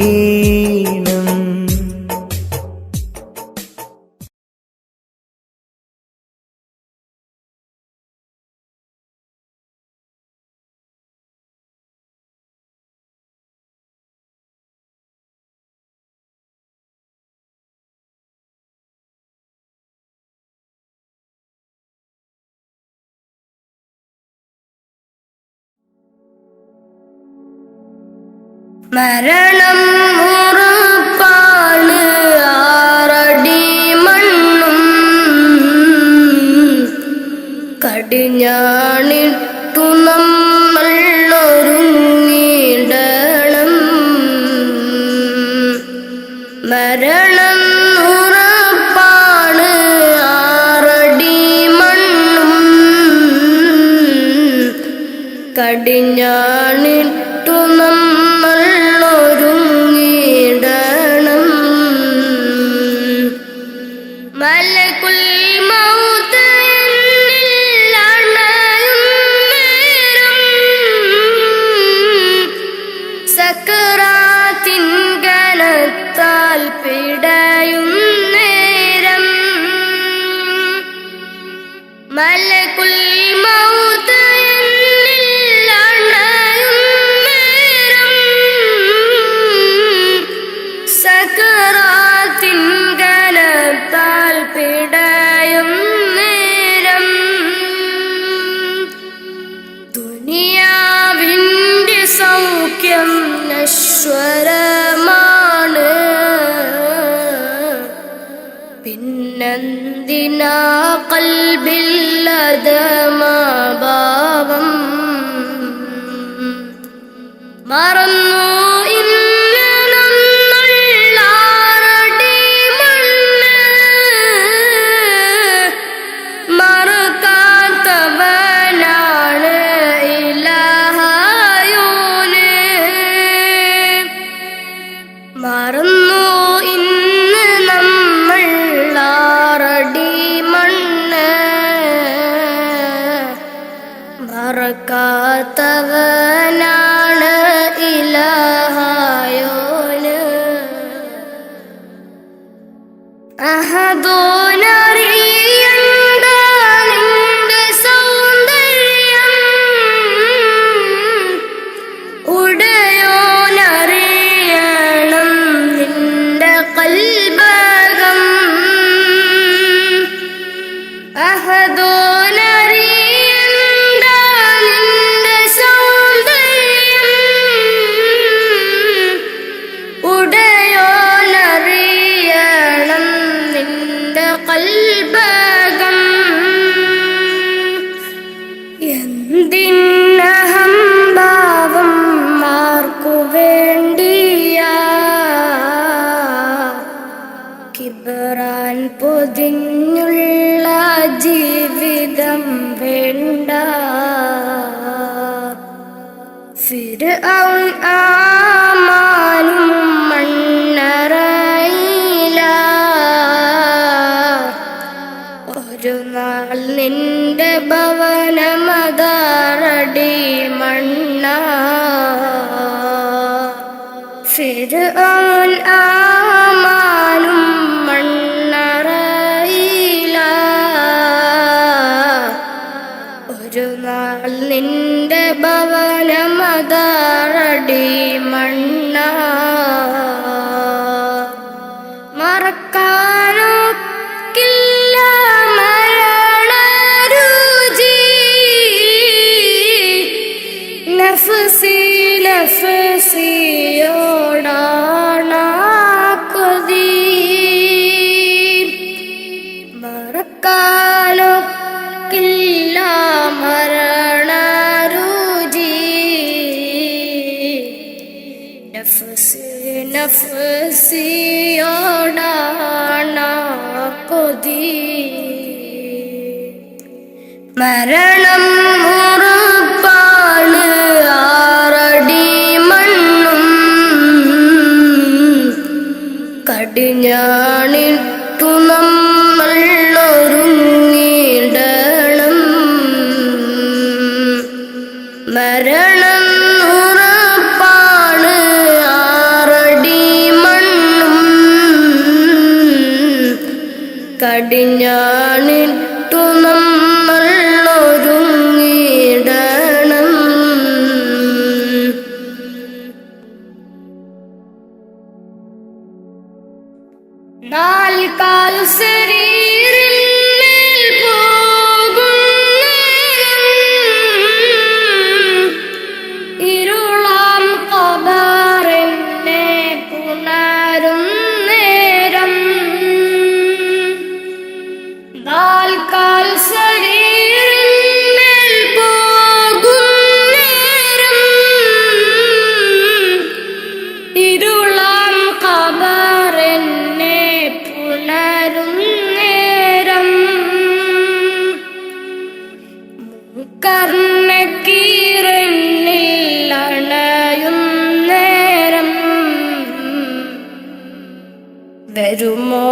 മരണം ഉറപ്പാണ്, ആറടി മണ്ണും കടിഞ്ഞാണിട്ടു നമ്മൾ ഒരുങ്ങിടണം. മരണം ഉറപ്പാണ്, ആറടി മണ്ണും കടിഞ്ഞാണിട്ടു നമ്മൾ ഒരുങ്ങിടണം. മലകുൽ മൗത്ത് എന്നിൽ അണയും നേരം, സക്കറാത്തിൻ കനത്താൽ പിടയും നേരം. മലകുൽ മൗത്ത് എന്നിൽ അണയും നേരം, സക്കറാത്തിൻ കനത്താൽ പിടയും നേരം. ദുനിയാവിന്റെ സൗഖ്യം നശ്വരമാണ്, പിന്നെന്തിനാ ഖൽബില്ലദമാഭാവം. മറന്നു ഇന്ന് നമ്മൾ ആറടി മണ്ണ്, മറക്കാത്തവനാണ് ഇലാഹായോന്. മറന്നു ഇന്ന് നമ്മൾ ആറടി മണ്ണ്, മറക്കാത്തവനാണ് ഇലാഹായോന്. അഹദോനറിയ കിബറാൻ പൊതിഞ്ഞുള്ള ജീവിതം വേണ്ട. ഫിർഔൻ ആമാനും മണ്ണറയില. ഒരു നാൾ നിന്റെ ഭവനമതാറടി മണ്ണ. ഫിർഔൻ ആമാനും മണ്ണറയില. ഒരു നാൾ നിന്റെ ഭവനമതാറടി മണ്ണ. മറക്കാനൊക്കില്ല മരണരുചി. നഫ്സി നഫ്സിയോടാണ കൊതി. മറക്കാനൊക്കില്ല മരണരുചി. നഫ്സി നഫ്സിയോടാണ കൊതി. മരണം ഉറപ്പാണ് ആറടി മണ്ണും. കടിഞ്ഞാണിട്ടു നമ്മൾ ഒരുങ്ങിടണം. മരണം ഉറപ്പാണ് ആറടി മണ്ണും. കടിഞ്ഞാണിട്ടു നമ്മൾ ഒരുങ്ങിടണം. നാൽക്കാൽ ശരീരിന്മേൽ പോകും നേരം. ഇരുളാം ഖബറിനെ പുണരും നേരം. നാൽക്കാൽ ശരീരിന്മേൽ പോകും നേരം. ഇരുളാം ഖബറിനെ പുണരും നേരം. കർണക്കീറന്നിൽ അണയും നേരം. വരുമോ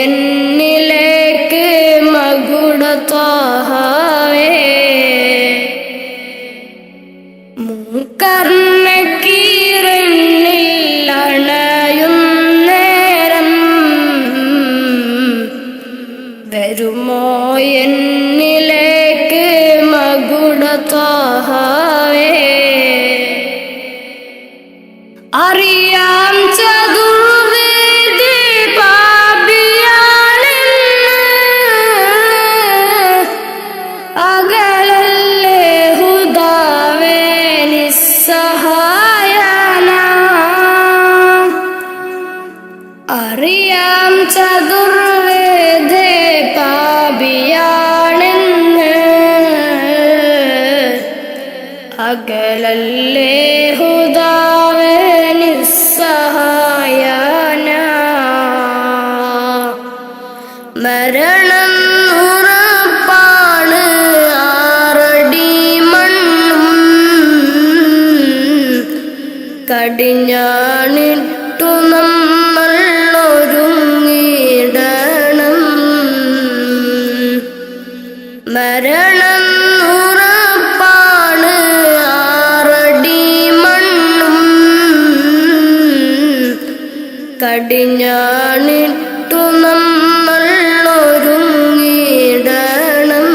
എന്നിലേക്ക് മകുടത്താഹവേ. കർണക്കീറന്നിൽ അണയും നേരം. വരുമോ എന്നിലേക്ക് മകുടത്താഹവേ. അറിയാം ചതുർവേദി പാപിയാണെന്ന്. അകലല്ലേ ഹുദാവേ നിസ്സഹായന. അറിയാം ചതുർവേദി പാപിയാണെന്ന്. അകലല്ലേ ഹുദാവേ നിസ്സഹായന. മരണം ഉറപ്പാണ് ആറടി മണ്ണും. കടിഞ്ഞാണിട്ടു നമ്മൾ ഒരുങ്ങിടണം. മരണം ഉറപ്പാണ് ആറടി മണ്ണും. കടിഞ്ഞാണിട്ടു നമ്മൾ ഒരുങ്ങിടണം.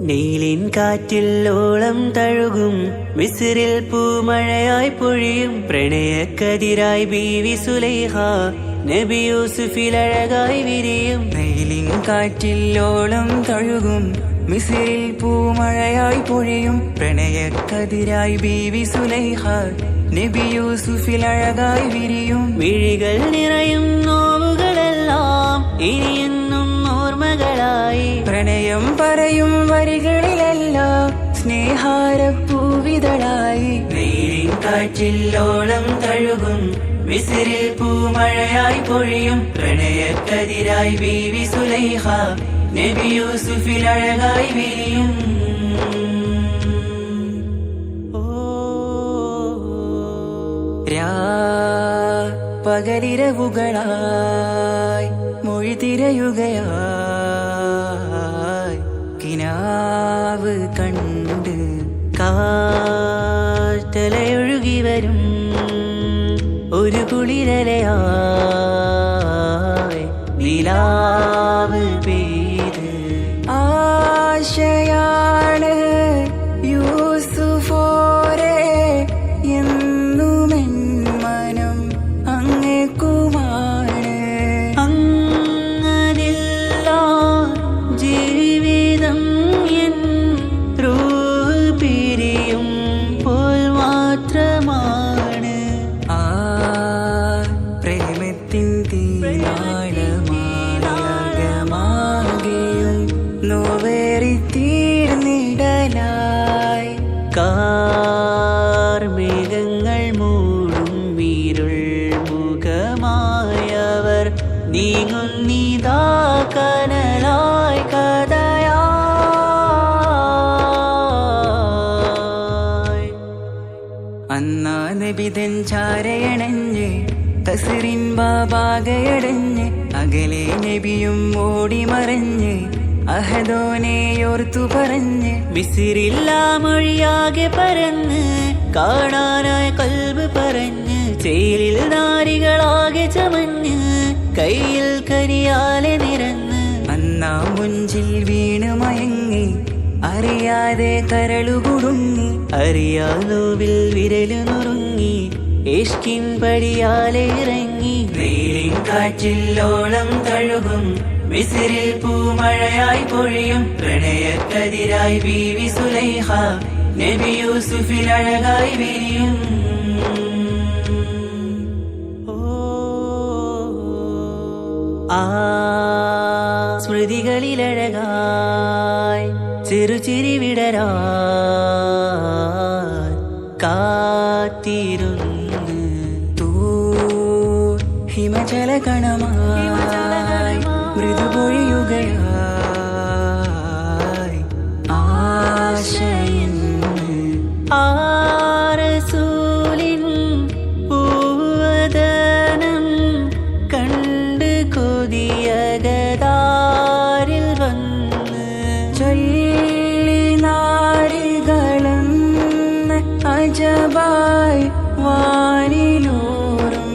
നീലിൻ കാറ്റിൽ ഓളം തഴുകും തഴുകും മിസ്രിൽ പൂമഴയായി പൊഴിയും പ്രണയക്കതിരായി ബീവി സുലൈഹ നബി യൂസുഫിൽ അഴകായി വിരിയും വെയിലിൻ കാറ്റില്ലോളം തഴുകും മിസ്രിൽ പൂമഴയായി പൊഴിയും പ്രണയക്കതിരായി ബീവി സുലൈഹ നബി യൂസുഫിൽ അഴകായി വിരിയും മിഴികൾ നിറയും നോവുകളെല്ലാം ഇനിയെന്നും ഓർമ്മകളായി പ്രണയം പറയും വരികളിലെല്ലാം സ്നേഹാരപ്പൂവിതളായി വെയിലിൻ കാറ്റില്ലോളം തഴുകും മിസ്രിൽ പൂമഴയായി പൊഴിയും പ്രണയക്കതിരായി ബീവി സുലൈഹ നബി യൂസുഫിൽ അഴകായി വിരിയും പകലിരവുകളായി മൊഴി തിരയുകയായി കിനാവ് കണ്ട് കാറ്റലയൊഴുകി വരും ഒരു കുളിരലയായി നിലാവ് പെയ്ത് ആശയാണ് യൂസുഫോരെ എന്നുമെൻ മനം അങ്ങേക്കുമാണ് അങ്ങനില്ല ജീവിതം എൻ റൂഹ് പിരിയും പോൽ മാത്രമാണ് ആ പ്രേമത്തിൻ തീരാളമാകെയും നോവേറി തീർന്നിടലായി കാർമേഘങ്ങൾ മൂടും വീരുൾ മുഖമായവർ നീങ്ങുന്നിതാ കനലായി കഥയായി അന്നാ നബിതൻ ചാരയണഞ്ഞ് കസറിൻ ബാബാകയടഞ്ഞ് അകലെ നബിയും ഓടി മറഞ്ഞ് അഹദോനെയോർത്തു പറഞ്ഞ് മിസിറില്ല മൊഴിയാകെ പരന്ന് കാണാനായി കൽബ് പറഞ്ഞ് ചേലിൽ നാരികളാകെ ചമഞ്ഞ് കയ്യിൽ കരിയാലെ നിരന്ന് അന്നാ മുഞ്ചിൽ വീണ് മയങ്ങി അറിയാതെ കരളുകുടുങ്ങി അറിയാലോവിൽ വിരലു നുറുങ്ങി ഇഷ്കിൻ പടിയാലെ ഇറങ്ങി വെയിലിൻ കാറ്റില്ലോളം തഴുകും മിസ്രിൽ പൂമഴയായി പൊഴിയും പ്രണയക്കതിരായി ബീവി സുലൈഹ നബി യൂസുഫിൽ അഴകായി വിരിയും ആ സ്മൃതികളിലഴകായി ചെറുചിരി വിടരാ കാത്തിരുന്ന് ഹിമജല കണമായി മൃദുപൊഴിയുകയായി ആശയിന്ന് ആരസൂലിൻ പൂവദനം കണ്ട് കൊതിയകതാരിൽ വന്ന് ചൊല്ലി നാരികളെന്ന് അജബായി വാനിലൂറും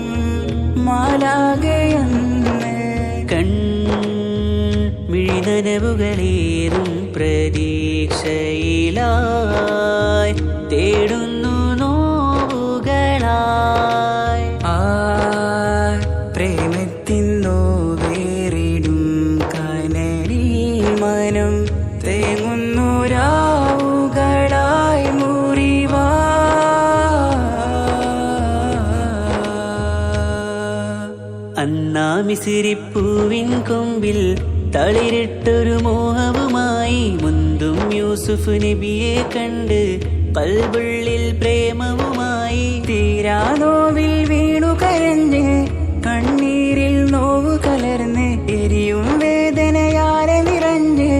മാലാകയെന്ന് മിഴിനനവുകളേറും പ്രതീക്ഷയിലായി തേടുന്നു നോവുകളായി ആ പ്രേമത്തിൻ നോവേറിടും കനലിൽ മനം തേങ്ങുന്നു രാവുകളായി മുറിവാ അന്നാ മിസിരിപ്പൂവിൻ കൊമ്പിൽ തളിരിട്ടൊരു മോഹവുമായി മുന്തും യൂസുഫ് നബിയെ കണ്ട് കൽബുള്ളിൽ പ്രേമവുമായി തീരാനോവിൽ വീണു കരഞ്ഞ് കണ്ണീരിൽ നോവ് കലർന്ന് എരിയും വേദനയാലെ നിറഞ്ഞ്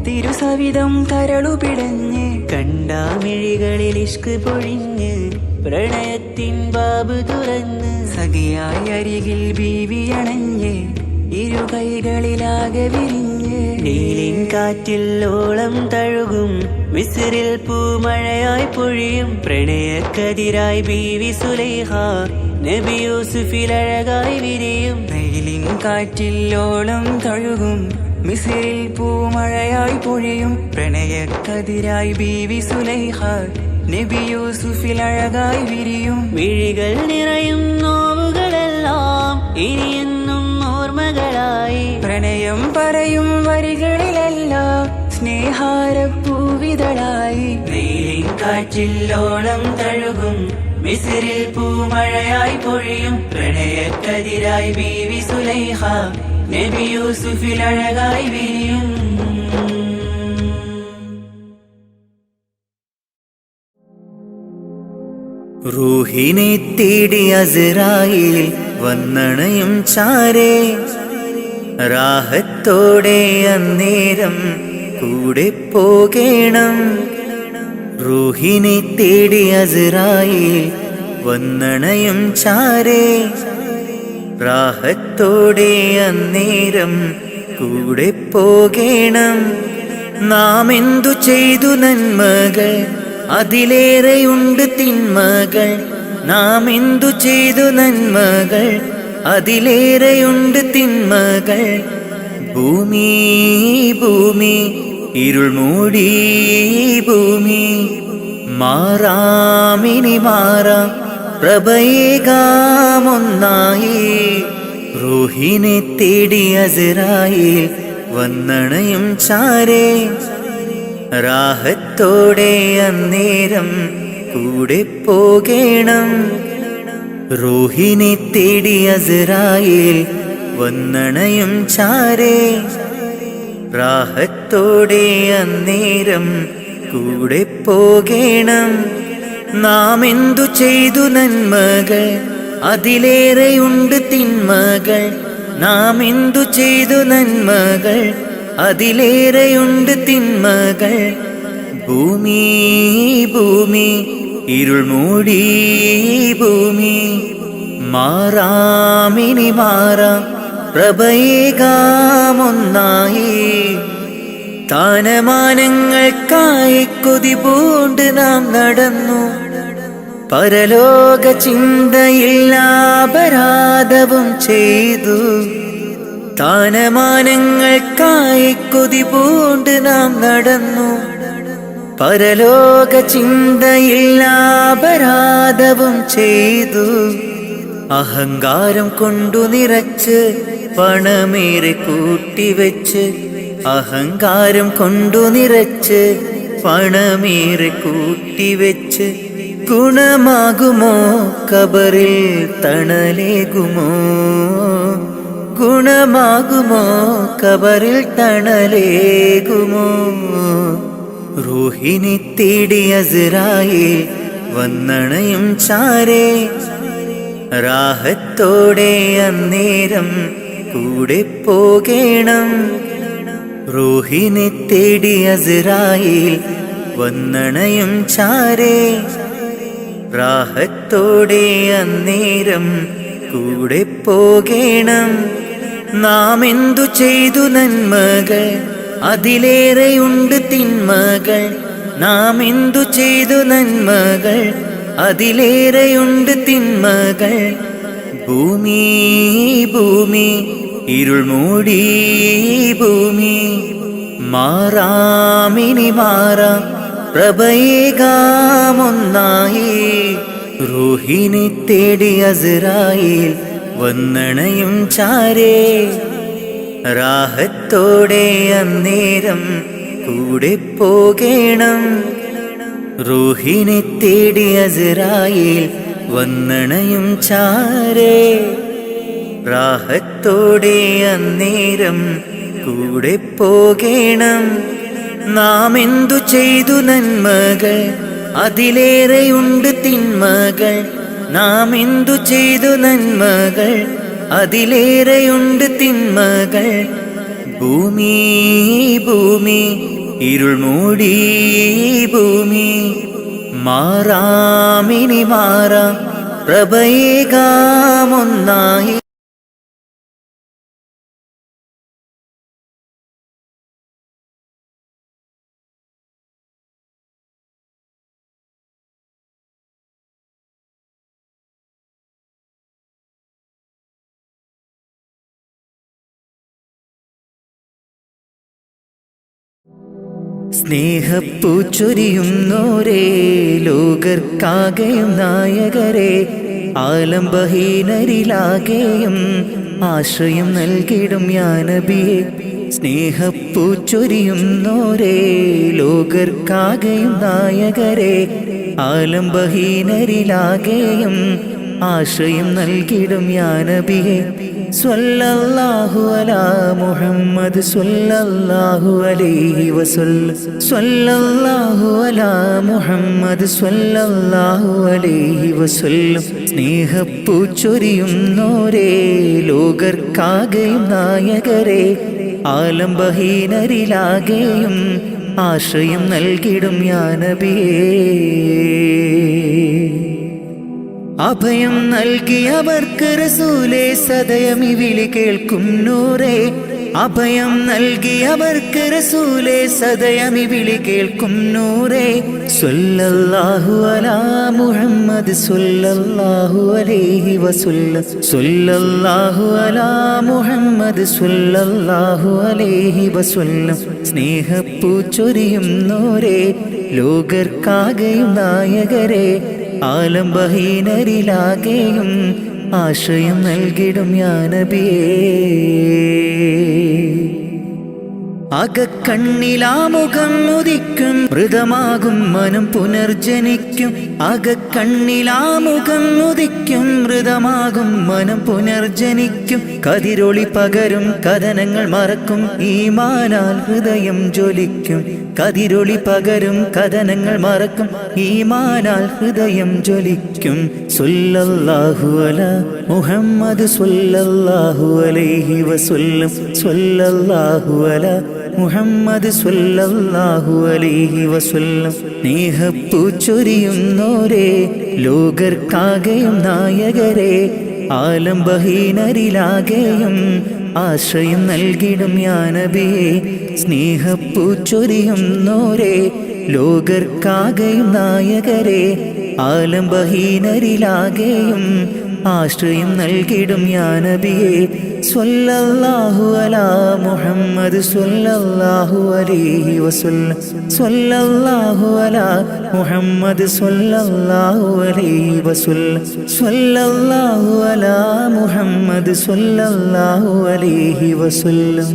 തിരുസവിധം കരളു പിടഞ്ഞ് കണ്ടാമിഴികളിൽ ഇഷ്ക് പൊഴിഞ്ഞ് പ്രണയത്തിൻ ബാബ് തുറന്ന് സഖിയായി അരികിൽ ബീവി അണഞ്ഞ് ഇരു കൈകളിലാകെ വിരിഞ്ഞ് നീലിൻ കാറ്റില്ലോളം തഴുകും മിസ്രിൽ പൂമഴയായി പൊഴിയും പ്രണയക്കതിരായി ബീവി സുലൈഹ നബി യൂസുഫിൽ അഴകായി വിരിയും വെയിലിൻ കാറ്റില്ലോളം തഴുകും മിസ്രിൽ പൂമഴയായി പൊഴിയും പ്രണയക്കതിരായി ബീവി സുലൈഹ നബി യൂസുഫിൽ അഴകായി വിരിയും. മിഴികൾ നിറയും നോവുകളെല്ലാം ഇനിയെന്നും ഓർമ്മകളായി. പ്രണയം പറയും വരികളിലെല്ലാം സ്നേഹാരപ്പൂവിതളായി. വെയിലിൻ കാറ്റില്ലോളം തഴുകും മിസ്രിൽ പൂമഴയായി പൊഴിയും. പ്രണയക്കതിരായി ബീവി സുലൈഖ നബി യൂസുഫിൽ അഴകായി വിരിയും. റൂഹിനെ തേടി അസ്രായേൽ വന്നണയും ചാരേ, റാഹത്തോടെ അന്നേരം കൂടെ പോകേണം. റൂഹിനെ തേടി അസ്രായേൽ വന്നണയും ചാരേ, റാഹത്തോടെ അന്നേരം കൂടെ പോകേണം. നാം എന്തു ചെയ്തു നന്മകൾ അതിലേറെയുണ്ട് തിന്മകൾ. നാം എന്തു ചെയ്തു നന്മകൾ അതിലേറെയുണ്ട് തിന്മകൾ. ഭൂമി ഭൂമി ഇരുൾ മൂടി ഭൂമി, മാറാമിനി മാറാം പ്രഭയേകാമൊന്നായി. റൂഹിനെ തേടി അസ്രായേൽ വന്നണയും ചാരേ, റാഹത്തോടെ അന്നേരം കൂടെ പോകേണം. റൂഹിനെ തേടി അസ്രായേൽ വന്നണയും ചാരേ, റാഹത്തോടെ അന്നേരം കൂടെ പോകേണം. നാം എന്തു ചെയ്തു നന്മകൾ അതിലേറെയുണ്ട് തിന്മകൾ. നാം എന്തു ചെയ്തു നന്മകൾ അതിലേറെയുണ്ട് തിന്മകൾ. ഭൂമി ഭൂമി ഇരുൾ മൂടി ഭൂമി, മാറാമിനി മാറാം പ്രഭയേകാമൊന്നായി. സ്ഥാനമാനങ്ങൾക്കായി കൊതി പൂണ്ട് നാം നടന്നു, പരലോക ചിന്തയില്ലാപരാധവും ചെയ്തു. സ്ഥാനമാനങ്ങൾക്കായി കൊതി പൂണ്ട് നാം നടന്നു, പരലോക ചിന്തയില്ലാപരാധവും ചെയ്തു. അഹങ്കാരം കൊണ്ടു നിറച്ച് പണമേറെ കൂട്ടിവെച്ച്, അഹങ്കാരം കൊണ്ടു നിറച്ച് പണമേറെ കൂട്ടിവെച്ച്, ഗുണമാകുമോ ഖബറിൽ തണലേകുമോ? ഗുണമാകുമോ ഖബറിൽ തണലേകുമോ? റൂഹിനെ തേടി അസ്രായേൽ വന്നണയും ചാരേ, റാഹത്തോടെ അന്നേരം കൂടെ പോകേണം. റൂഹിനെ തേടി അസ്രായേൽ വന്നണയും ചാരേ, റാഹത്തോടെ അന്നേരം കൂടെ പോകേണം. നാം എന്തു ചെയ്തു നന്മകൾ അതിലേറെയുണ്ട് തിന്മകൾ. നാം എന്തു ചെയ്തു നന്മകൾ അതിലേറെയുണ്ട് തിന്മകൾ. ഭൂമി ഭൂമി ഇരുൾ മൂടി ഭൂമി, മാറാമിനി മാറാം പ്രഭയേകാമൊന്നായി. റൂഹിനെ തേടി അസ്രായേൽ വന്നണയും ചാരേ, റാഹത്തോടെ അന്നേരം കൂടെ പോകേണം. റൂഹിനെ തേടി അസ്രായേൽ വന്നണയും ചാരേ, റാഹത്തോടെ അന്നേരം കൂടെ പോകേണം. നാം എന്തു ചെയ്തു നന്മകൾ അതിലേറെയുണ്ട് തിന്മകൾ. നാം എന്തു ചെയ്തു നന്മകൾ അതിലേറെയുണ്ട് തിന്മകൾ. ഭൂമി ഭൂമി ഇരുൾ മൂടി ഭൂമി, മാറാമിനി മാറാം പ്രഭയേകാമൊന്നായി. സ്നേഹപ്പൂച്ചൊരിയുന്നോരേ ലോകർക്കാകെയും നായകരെ ആലംബഹീനരിലാകെയും ആശ്രയം നൽകിടും യാ നബിയേ. സ്നേഹപ്പൂച്ചൊരിയുന്നോരേ ലോകർക്കാകെയും നായകരെ ആലംബഹീനരിലാകെയും ആശ്രയം നൽകിടും യാ നബിയേ. സ്വല്ലല്ലാഹു അലാ മുഹമ്മദ് സ്വല്ലല്ലാഹു അലൈഹി വസല്ലം. സ്വല്ലല്ലാഹു അലാ മുഹമ്മദ് സ്വല്ലല്ലാഹു അലൈഹി വസല്ലം. സ്നേഹപ്പൂച്ചൊരിയുന്നോരേ ലോകർക്കാകെയും നായകരെ ആലംബഹീനരിലാകെയും ആശ്രയം നൽകിടും യാ നബിയേ. അഭയം നൽകിയവർക്ക് റസൂലേ സദയമി വിളി കേൾക്കും നൂറേ. അഭയം നൽകിയവർക്ക് റസൂലേ സദയമി വിളി കേൾക്കും നൂറേ. സ്വല്ലല്ലാഹു അലാ മുഹമ്മദ് സ്വല്ലല്ലാഹു അലൈഹി വസല്ലം. സ്വല്ലല്ലാഹു അലാ മുഹമ്മദ് സ്വല്ലല്ലാഹു അലൈഹി വസല്ലം. സ്നേഹപ്പൂച്ചൊരിയുന്നോരേ ലോകർക്കാകെയും നായകരെ ആലംബഹീനരിലാകെയും ആശ്രയം നൽകിടും യാ നബിയേ. അകക്കണ്ണിലാമുഖം ഉദിക്കും മൃതമാകും മനം പുനർജനിക്കും. അകക്കണ്ണിലാമുഖം ഉദിക്കും മൃതമാകും മനം പുനർജനിക്കും. കതിരൊളി പകരും കഥനങ്ങൾ മറക്കും ഈമാനാൽ ഹൃദയം ജ്വലിക്കും. കതിരൊളി പകരും കഥനങ്ങൾ മറക്കും ഈമാനാൽ ഹൃദയം ജ്വലിക്കും. സ്വല്ലല്ലാഹു അലാ മുഹമ്മദ് സ്വല്ലല്ലാഹു അലൈഹി വസല്ലം. സ്വല്ലല്ലാഹു അലാ മുഹമ്മദ് സ്വല്ലല്ലാഹു അലൈഹി വസല്ലം. സ്നേഹപ്പൂച്ചൊരിയുന്നോരേ ലോകർക്കാകെയും നായകരെ ആലംബഹീനരിലാകെയും ആശ്രയം നൽകിടും യാ നബിയേ. സ്നേഹപ്പൂച്ചൊരിയുന്നോരേ ലോകർക്കാകെയും നായകരെ ആലംബഹീനരിലാകെയും ആശ്രയം നൽകിടും യാ നബിയേ. സ്വല്ലല്ലാഹു അലാ മുഹമ്മദ് സ്വല്ലല്ലാഹു അലൈഹി വസല്ലം. സ്വല്ലല്ലാഹു അലാ മുഹമ്മദ് സ്വല്ലല്ലാഹു അലൈഹി വസല്ലം. സ്വല്ലല്ലാഹു അലാ മുഹമ്മദ് സ്വല്ലല്ലാഹു അലൈഹി വസല്ലം.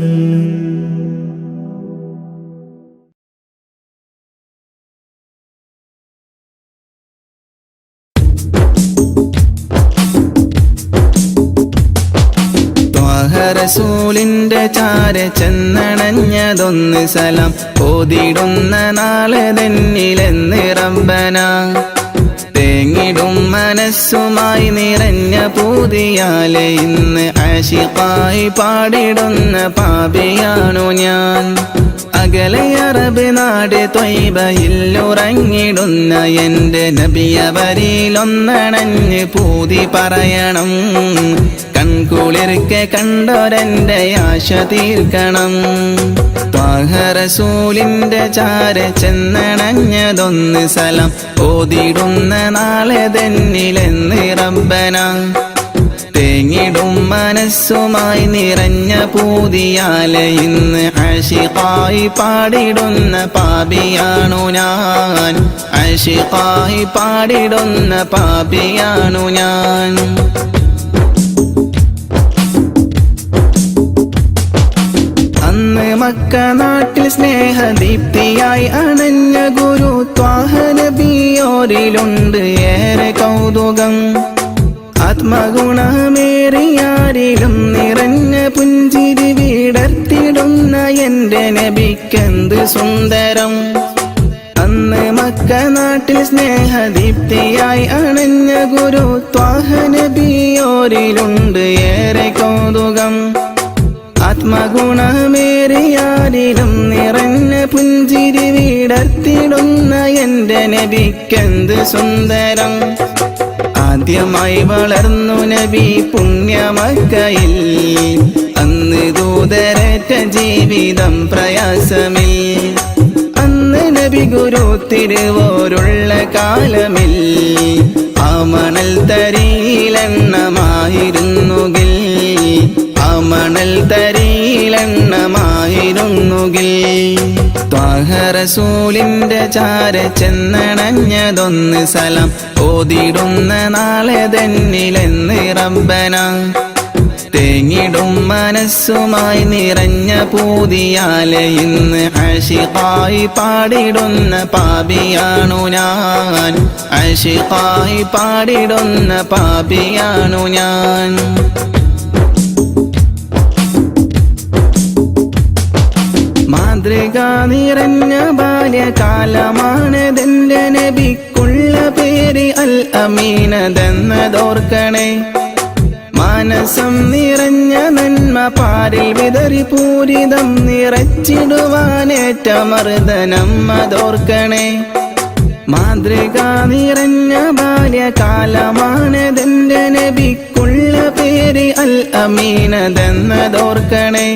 റസൂലിന്റെ ചാര ചെന്നണഞ്ഞതൊന്ന് സലാം ഓതിടുന്ന നാളെ തന്നിലെന്ന് റബ്ബന. തേങ്ങിടും മനസ്സുമായി നിറഞ്ഞ പൂതിയാലെ ഇന്ന് ആശിഖായി പാടിടുന്ന പാപിയാണു ഞാൻ. അകലെ അറബ് നാട് ത്വയ്ബയിലുറങ്ങിടുന്ന എൻ്റെ നബിയവരിലൊന്നണഞ്ഞ് പൂതി പറയണം. കൺകുളിർക്കെ കണ്ടോരെൻ്റെ ആശ തീർക്കണം. ത്വാഹ റസൂലിന്റെ ചാര ചെന്നണഞ്ഞതൊന്ന് സലാം ഓതിടുന്ന നാളെ തന്നിലെന്ന് റബ്ബന. തേങ്ങിടും മനസ്സുമായി നിറഞ്ഞ പൂതിയാലെ ഇന്ന് ആശിഖായി പാടിടുന്ന പാപിയാണു ഞാൻ. ആശിഖായി പാടിടുന്ന പാപിയാണു ഞാൻ. അന്ന് മക്ക നാട്ടിൽ സ്നേഹദീപ്തിയായി അണഞ്ഞ ഗുരു ത്വാഹ നബിയോരിലുണ്ട് ഏറെ കൗതുകം. ആത്മഗുണമേറിയാരിലും നിറഞ്ഞ പുഞ്ചിരി വിടർത്തിടുന്ന എൻ്റെ നബിക്കെന്ത് സുന്ദരം. അന്ന് മക്ക നാട്ടിൽ സ്നേഹദീപ്തിയായി അണഞ്ഞ ഗുരു ത്വാഹ നബിയോരിലുണ്ട് ഏറെ കൗതുകം. ആത്മഗുണമേറിയാരിലും നിറഞ്ഞ പുഞ്ചിരി വിടർത്തിടുന്ന എൻ്റെ നബിക്കെന്ത് സുന്ദരം. ആദ്യമായി വളർന്നു നബി പുണ്യമക്കയിൽ. അന്ന് ദൂതരറ്റ ജീവിതം പ്രയാസമിൽ. അന്ന് നബി ഗുരു തിരുവോരുള്ള കാലമിൽ. ആ മണൽ തരിയിലെണ്ണമായിരുന്നുകിൽ. ആ മണൽ തരിയിലെണ്ണമായിരുന്നുകിൽ. ത്വാഹ റസൂലിന്റെ ചാര ചെന്നണഞ്ഞതൊന്ന് സലം ഓതിടുന്ന നാളെ തന്നിലെന്ന് റബ്ബന തേങ്ങിടും മനസ്സുമായി നിറഞ്ഞ പൂതിയാലെ ഇന്ന് അശിഖായി പാടിടുന്ന പാപിയാണു ഞാൻ അശിഖായി പാടിടുന്ന പാപിയാണു ഞാൻ മാതൃക നിറഞ്ഞ ബാല്യകാലമാണതെന്റെ നബിക്കുള്ള പേര് അൽ അമീനതെന്നതോർക്കണേ മാനസം നിറഞ്ഞ നന്മ പാരിൽ വിതറി പൂരിതം നിറച്ചിടുവാനേറ്റ മർദ്ദനം അതോർക്കണേ മാതൃക നിറഞ്ഞ ബാല്യകാലമാണതെന്റെ നബിക്കുള്ള പേര് അൽ അമീനതെന്നതോർക്കണേ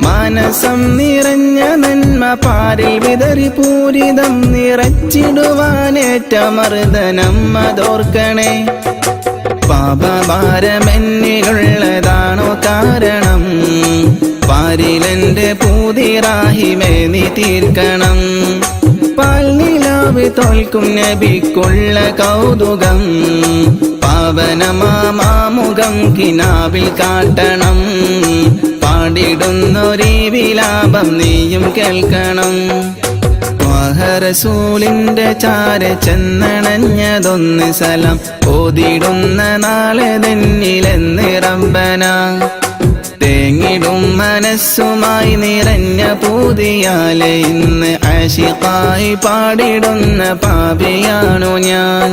മാനസം നിറഞ്ഞ നന്മ പാരിൽ വിതറി പൂരിതം നിറച്ചിടുവാനേറ്റ മർദ്ദനം അതോർക്കണേ പാപഭാരമെന്നിലുള്ളതാണോ കാരണം പാരിലെന്റെ പൂതിറാഹിമേ നീ തീർക്കണം പാൽനിലാവ് തോൽക്കും നബിക്കുള്ള കൗതുകം പാവനമാമുഖം കിനാവിൽ കാട്ടണം പാടിടുന്നൊരീ വിലാപം നീയും കേൾക്കണം ത്വാഹ റസൂലിന്റെ ചാര ചെന്നണഞ്ഞതൊന്ന് സലം ഓതിടുന്ന നാളെ തന്നിലെന്ന് റബ്ബന തേങ്ങിടും മനസ്സുമായി നിറഞ്ഞ പൂതിയാലെ ഇന്ന് ആശിഖായി പാടിടുന്ന പാപിയാണു ഞാൻ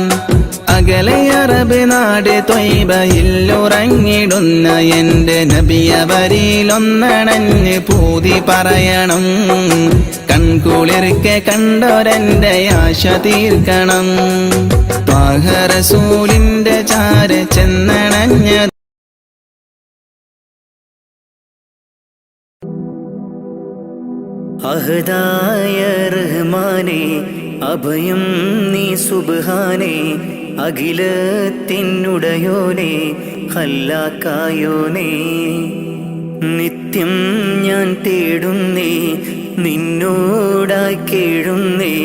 അകലെ അറബ് നാട് ത്വയ്ബയിലുറങ്ങിടുന്ന എന്റെ നബിയവരിലൊന്നണഞ്ഞ് പൂതി പറയണം കൺകുളിർക്കെ കണ്ടോരെന്റെ ആശ തീർക്കണം ത്വാഹ റസൂലിന്റെ ചാര ചെന്നണഞ്ഞ അഹദായ റഹ്മാനേ അഭയം നീ സുബ്ഹാനേ അഖിലത്തിനുടയോനേ ഖല്ലാക്കായോനേ നിത്യം ഞാൻ തേടുന്നേ നിന്നോടായി കേഴുന്നേ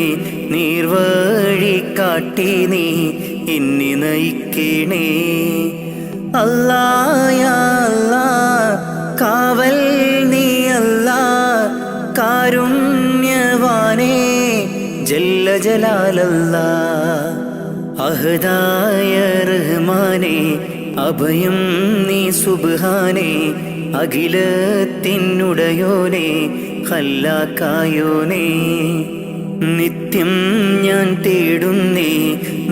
നീർവഴി കാട്ടി നീ എന്നെ നയിക്കണേ അല്ലാ യാ അല്ലാ കാവൽ നീ അല്ലാ കാരുണ്യവാനേ ജല്ല ജലാലല്ലാ അഹദായ റഹ്മാനേ അഭയം നീ സുബ്ഹാനേ അഖിലത്തിനുടയോനേ ഖല്ലാക്കായോനേ നിത്യം ഞാൻ തേടുന്നേ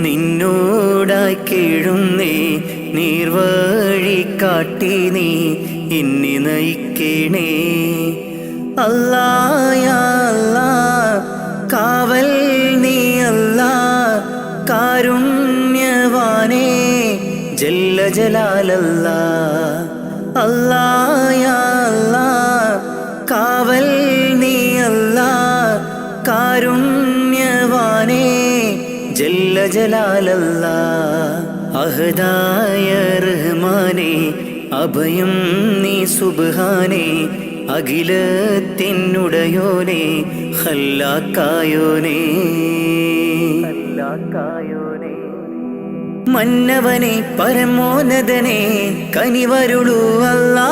നിന്നോടായി കേഴുന്നേ നീർവഴി കാട്ടി നീ എന്നെ നയിക്കണേ അല്ലാ യാ അല്ലാ കാവൽ നീ അല്ലാ കാരുണ്യവാനേ ജല്ല ജലാലല്ലാ അല്ലാ യാ അല്ലാ കാവൽ നീ അല്ലാ കാരുണ്യവാനേ ജല്ല ജലാലല്ലാ അഹദായ റഹ്മാനേ അഭയം നീ സുബ്ഹാനേ അഖിലത്തിനുടയോനേ ഖല്ലാക്കായോനേ മന്നവനെ പരമോന്നതനെ കനിവരുളൂ അല്ലാ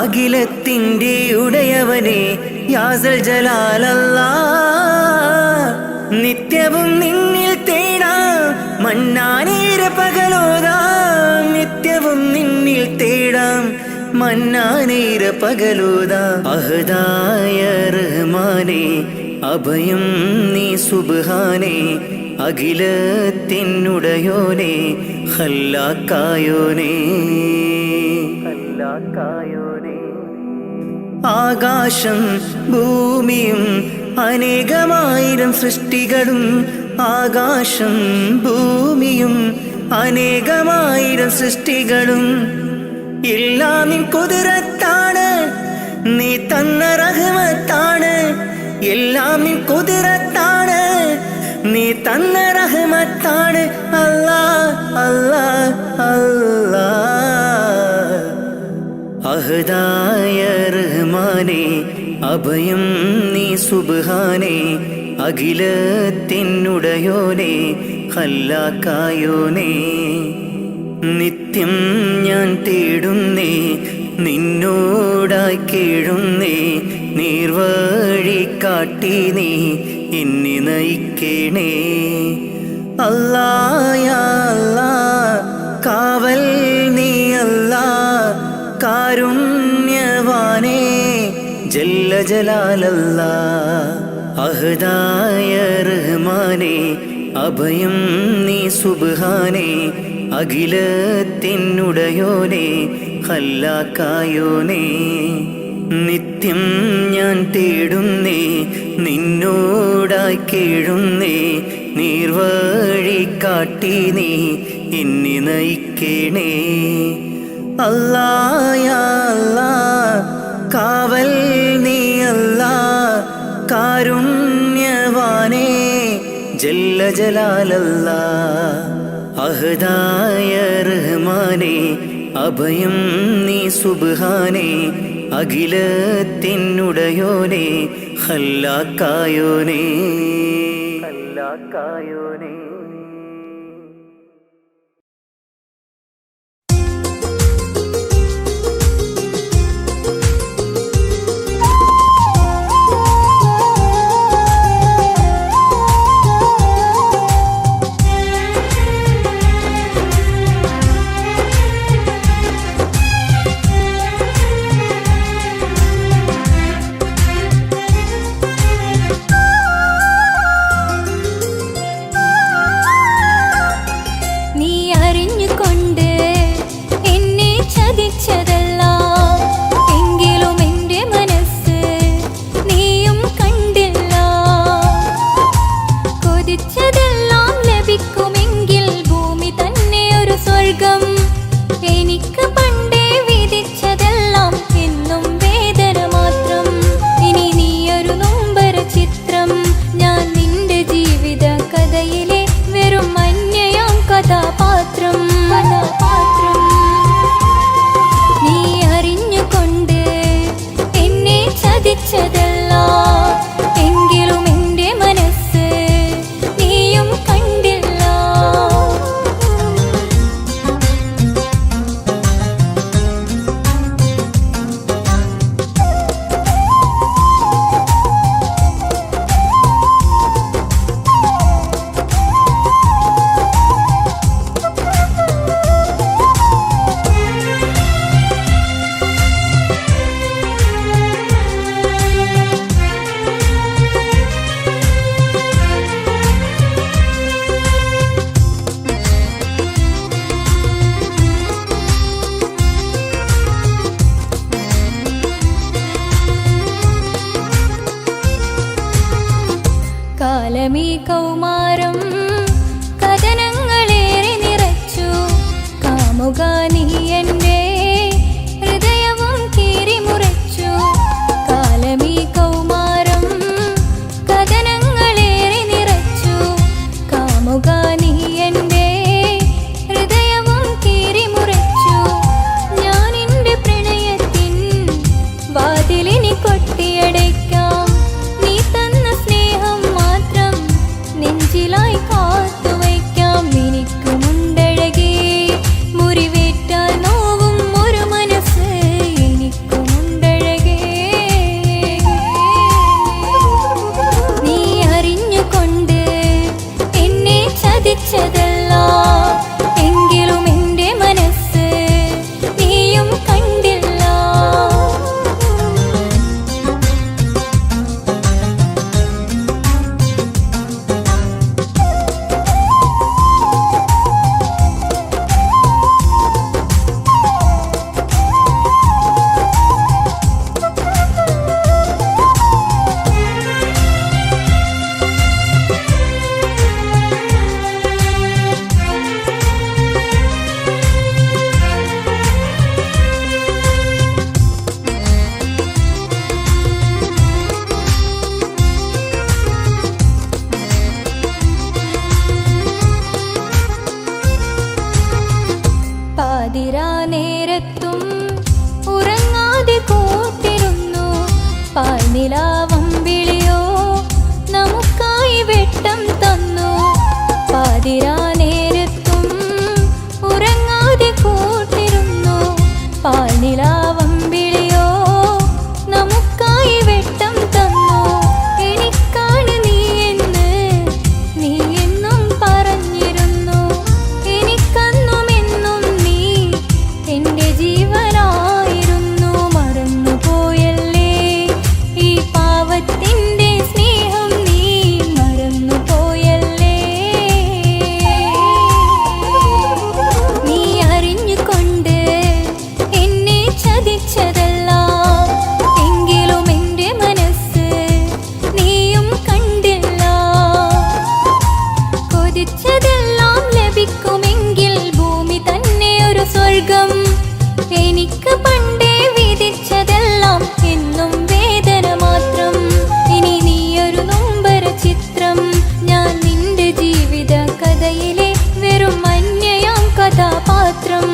അഖിലത്തിന്റെ ഉടയവനെ യാസൽ ജലാലല്ലാ നിത്യവും നിന്നിൽ തേടാം മന്നാനേര പകലോതാം നിത്യവും നിന്നിൽ തേടാം മന്നാനേര പകലോതാം അഹദായ റഹ്മാനേ അഭയം നീ സുബ്ഹാനേ അഖിലത്തിനുടയോനേ ഖല്ലാക്കായോനേ ആകാശം ഭൂമിയും അനേകമായിരം സൃഷ്ടികളും ആകാശം ഭൂമിയും അനേകമായിരം സൃഷ്ടികളും എല്ലാം നിൻ കുതിരത്താണ് നീ തന്ന റഹ്മത്താണ് എല്ലാം നിൻ കുതിരത്താണ് നീ തന്ന റഹ്മത്താണ് അല്ലാ അല്ലാ അല്ലാ അഹദായ റഹ്മാനേ അഭയം നീ സുബ്ഹാനേ അഖിലത്തിനുടയോനേ ഖല്ലാക്കായോനേ. നിത്യം ഞാൻ തേടുന്നേ നിന്നോടായി കേഴുന്നേ, നീർവഴി കാട്ടി നീ എന്നെ നയിക്കണേ. അല്ലാ യാ അല്ലാ കാവൽ നീ അല്ലാ, കാരുണ്യവാനേ ജല്ല ജലാലല്ലാ. അഹദായ റഹ്മാനേ അഭയം നീ സുബ്ഹാനേ അഖിലത്തിനുടയോനേ ഖല്ലാക്കായോനേ. നിത്യം ഞാൻ തേടുന്നേ നിന്നോടായി കേഴുന്നേ, നീർവഴി കാട്ടി നീ എന്നെ നയിക്കണേ. അല്ലാ യാ അല്ലാ കാവൽ നീ അല്ലാ, കാരുണ്യവാനേ ജല്ല ജലാലല്ലാ. അഹദായ റഹ്മാനേ അഭയം നീ സുബ്ഹാനേ അഖിലത്തിനുടയോനേ ഖല്ലാക്കായോനേ. കാലമീ കൗമാരം കഥനങ്ങളേറെ നിറച്ചു, കാമുക നീ എൻ്റെ ഹൃദയവും കീറിമുറിച്ചു. കാലമീ കൗമാരം കഥനങ്ങളേറെ നിറച്ചു, കാമുക നീ എൻ്റെ ഹൃദയവും കീറിമുറിച്ചു. ഞാൻ എൻ്റെ പ്രണയത്തിൻ വാതിലിനി കൊട്ടിയടയ്ക്കാം, നീ തന്ന സ്നേഹം മാത്രം നെഞ്ചിലായി കാത്തുവയ്ക്കാം. എനിക്കുമുണ്ടഴകേ മുറിവേറ്റാൽ നോവും ഒരു മനസ്സ്, എനിക്കുമുണ്ടഴകേ. നീ അറിഞ്ഞുകൊണ്ട് എന്നെ ചതി ചോദിച്ചതെല്ലാം ലഭിക്കുമെങ്കിൽ ഭൂമി തന്നെ ഒരു സ്വർഗം. എനിക്ക് പണ്ടേ വിധിച്ചതെല്ലാം എന്നും വേദന മാത്രം. ഇനി നീയൊരു നൊമ്പര ചിത്രം, ഞാൻ നിന്റെ ജീവിത കഥയിലെ വെറും അന്യയാം കഥാപാത്രം.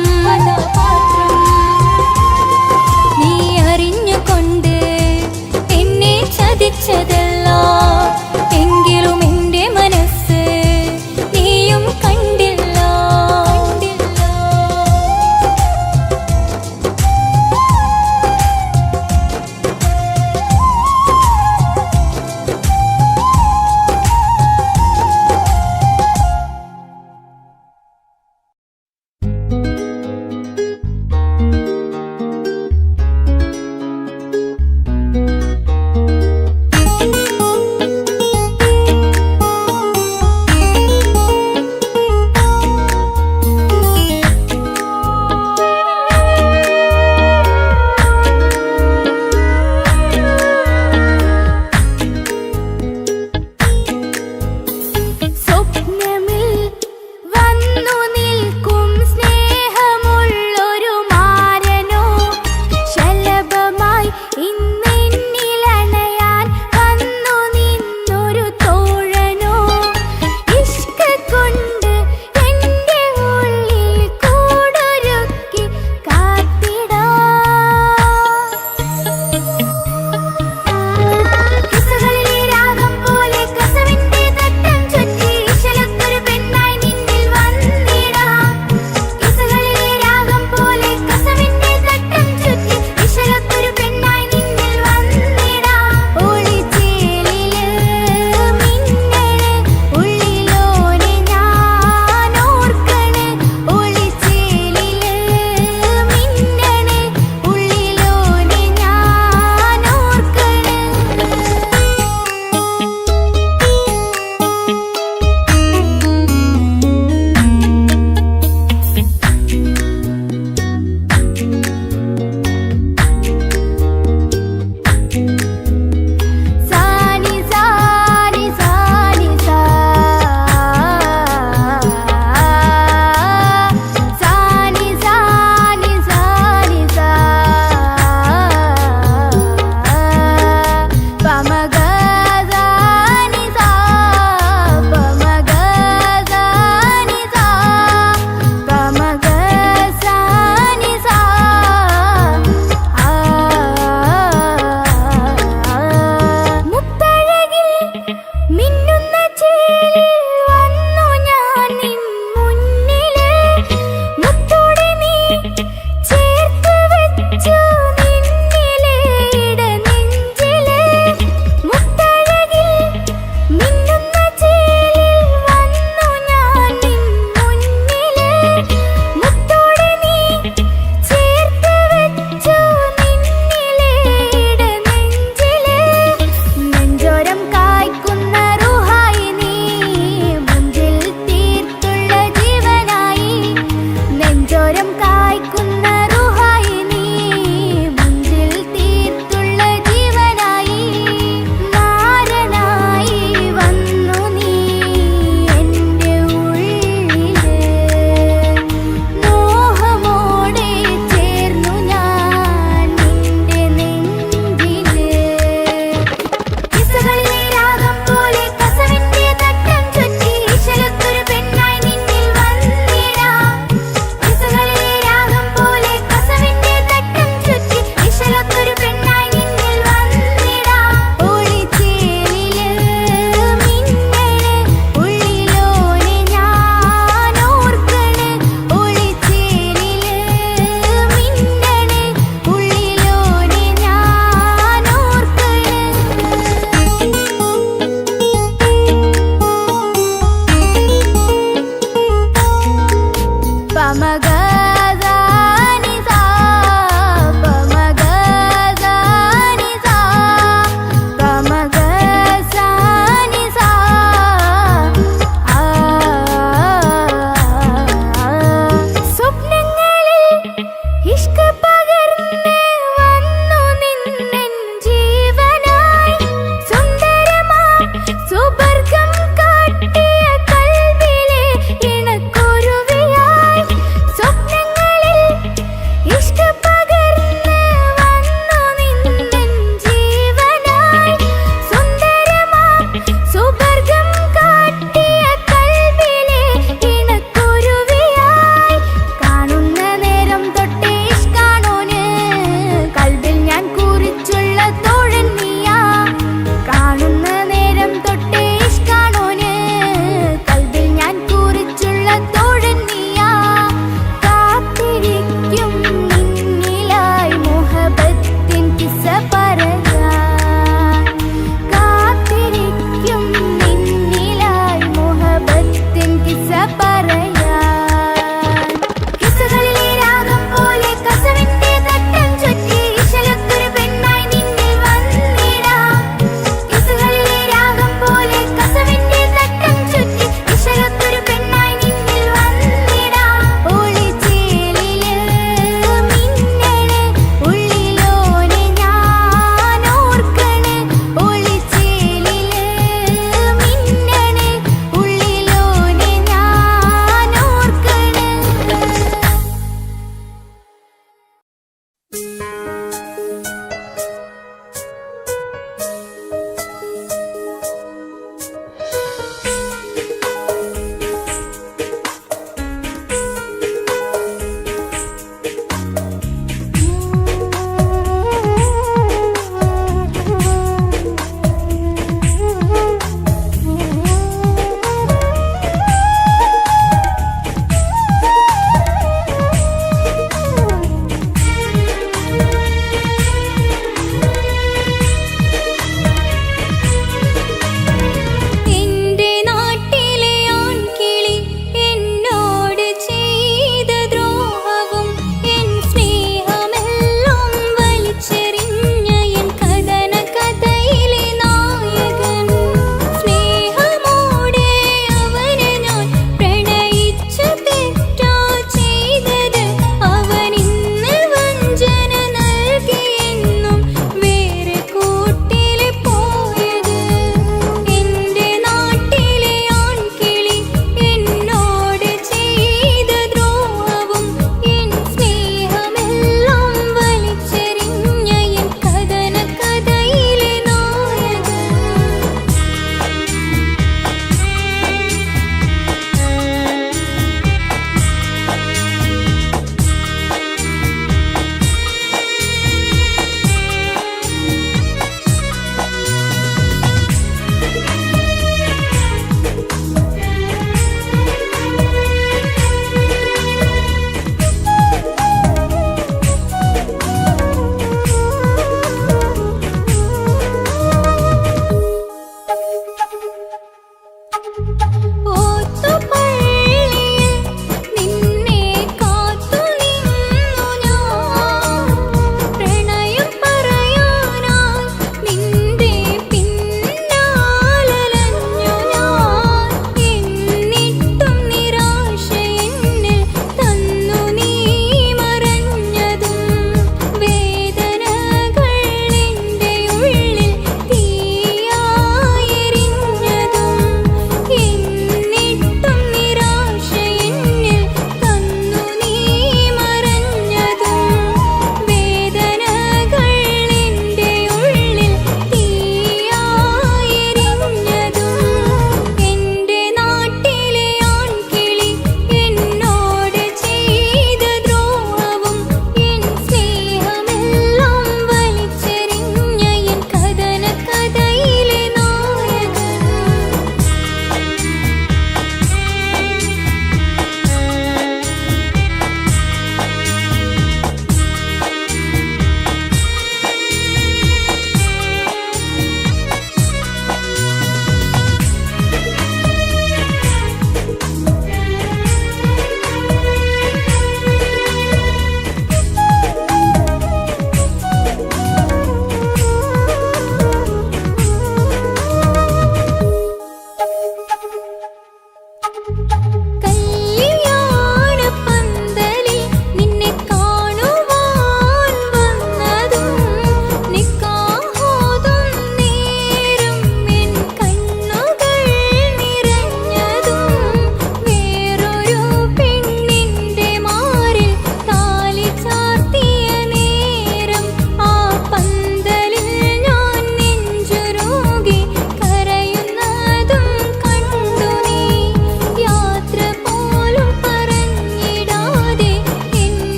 നീ അറിഞ്ഞുകൊണ്ട് എന്നെ ചതിച്ചതല്ല, എങ്കിലും എൻ്റെ മനസ്സ് നീയും കണ്ടില്ല.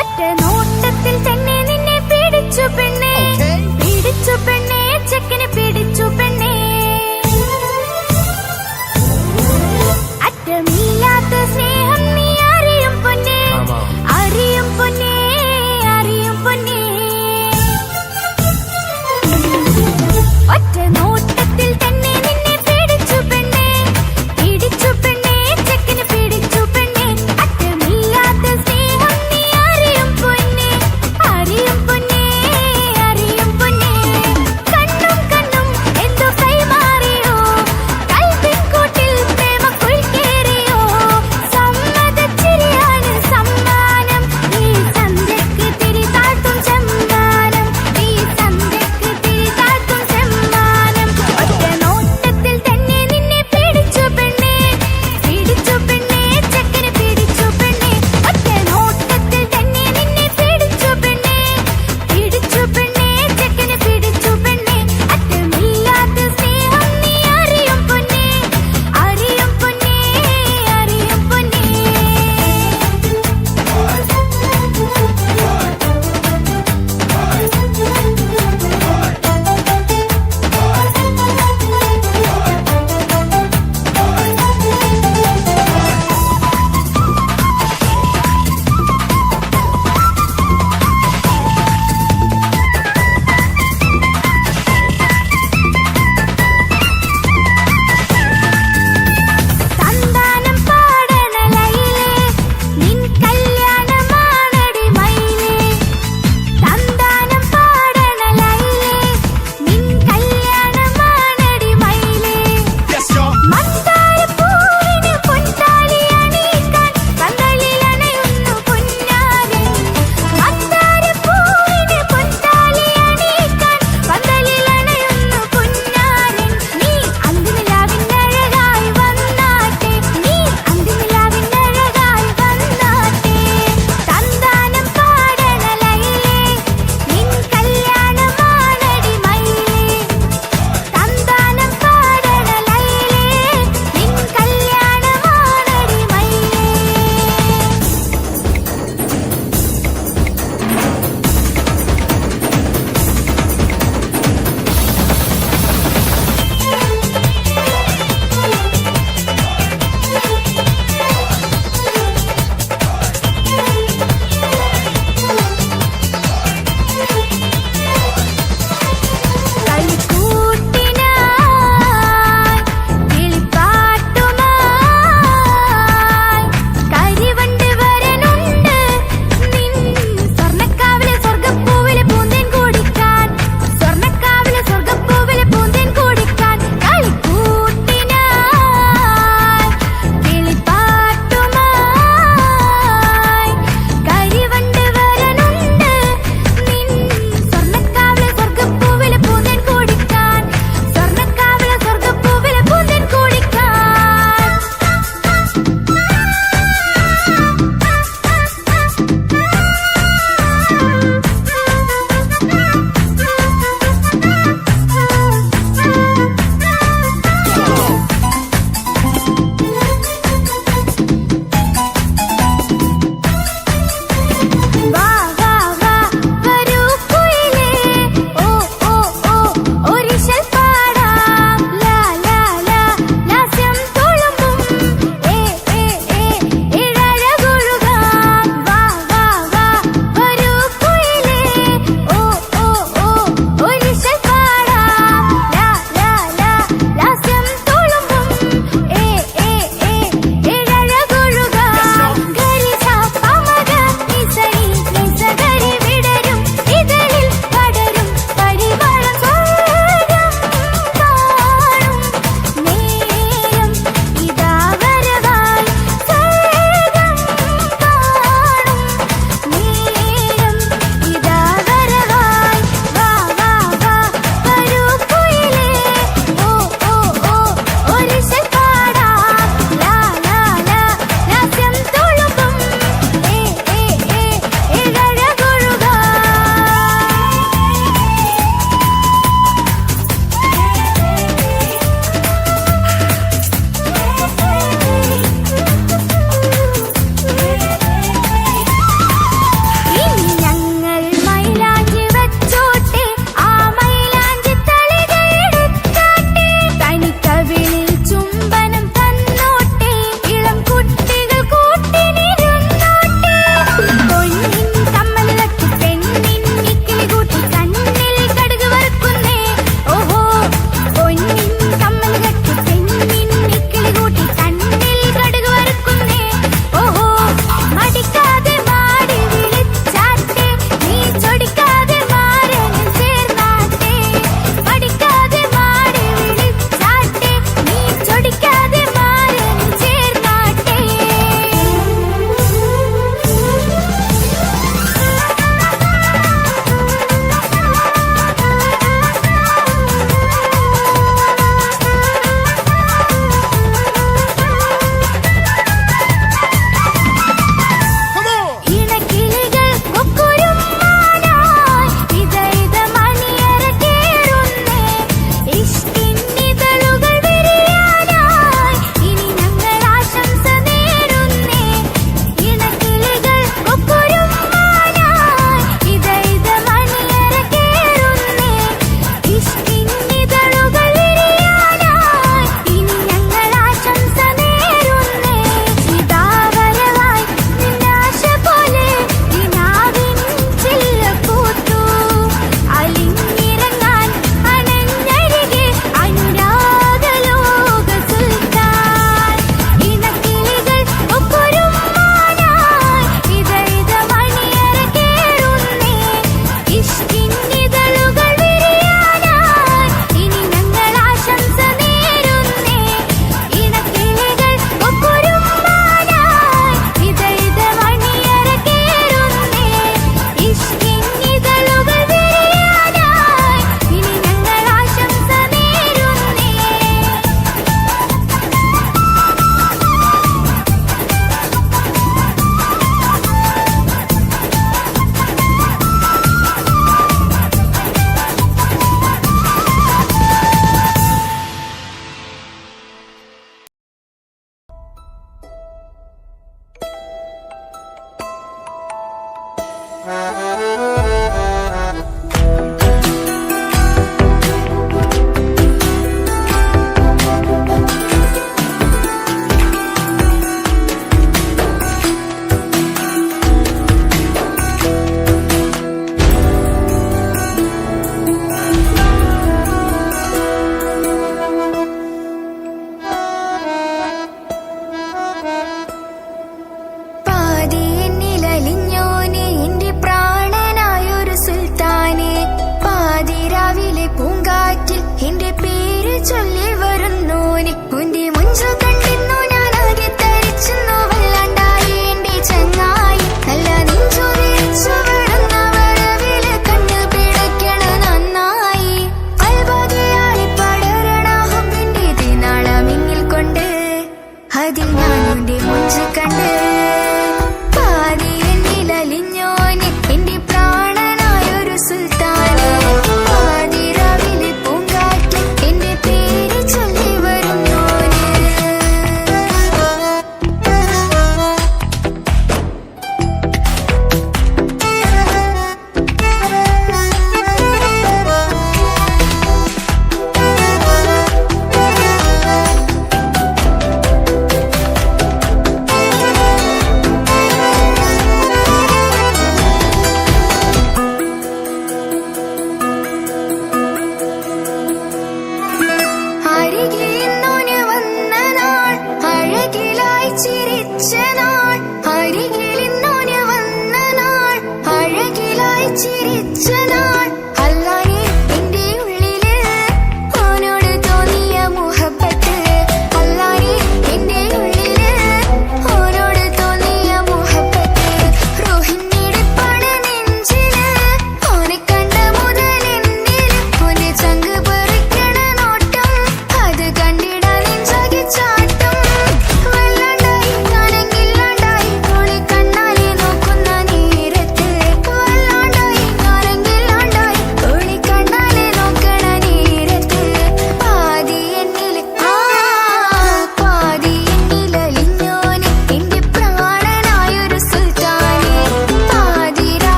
ഒറ്റ നോട്ടത്തിൽ തന്നെ നിന്നെ പിടിച്ചു പെണ്ണേ, പിടിച്ചു പെണ്ണേ, ചെക്കനെ പിടിച്ചു പെണ്ണേ.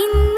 ഇന്ന്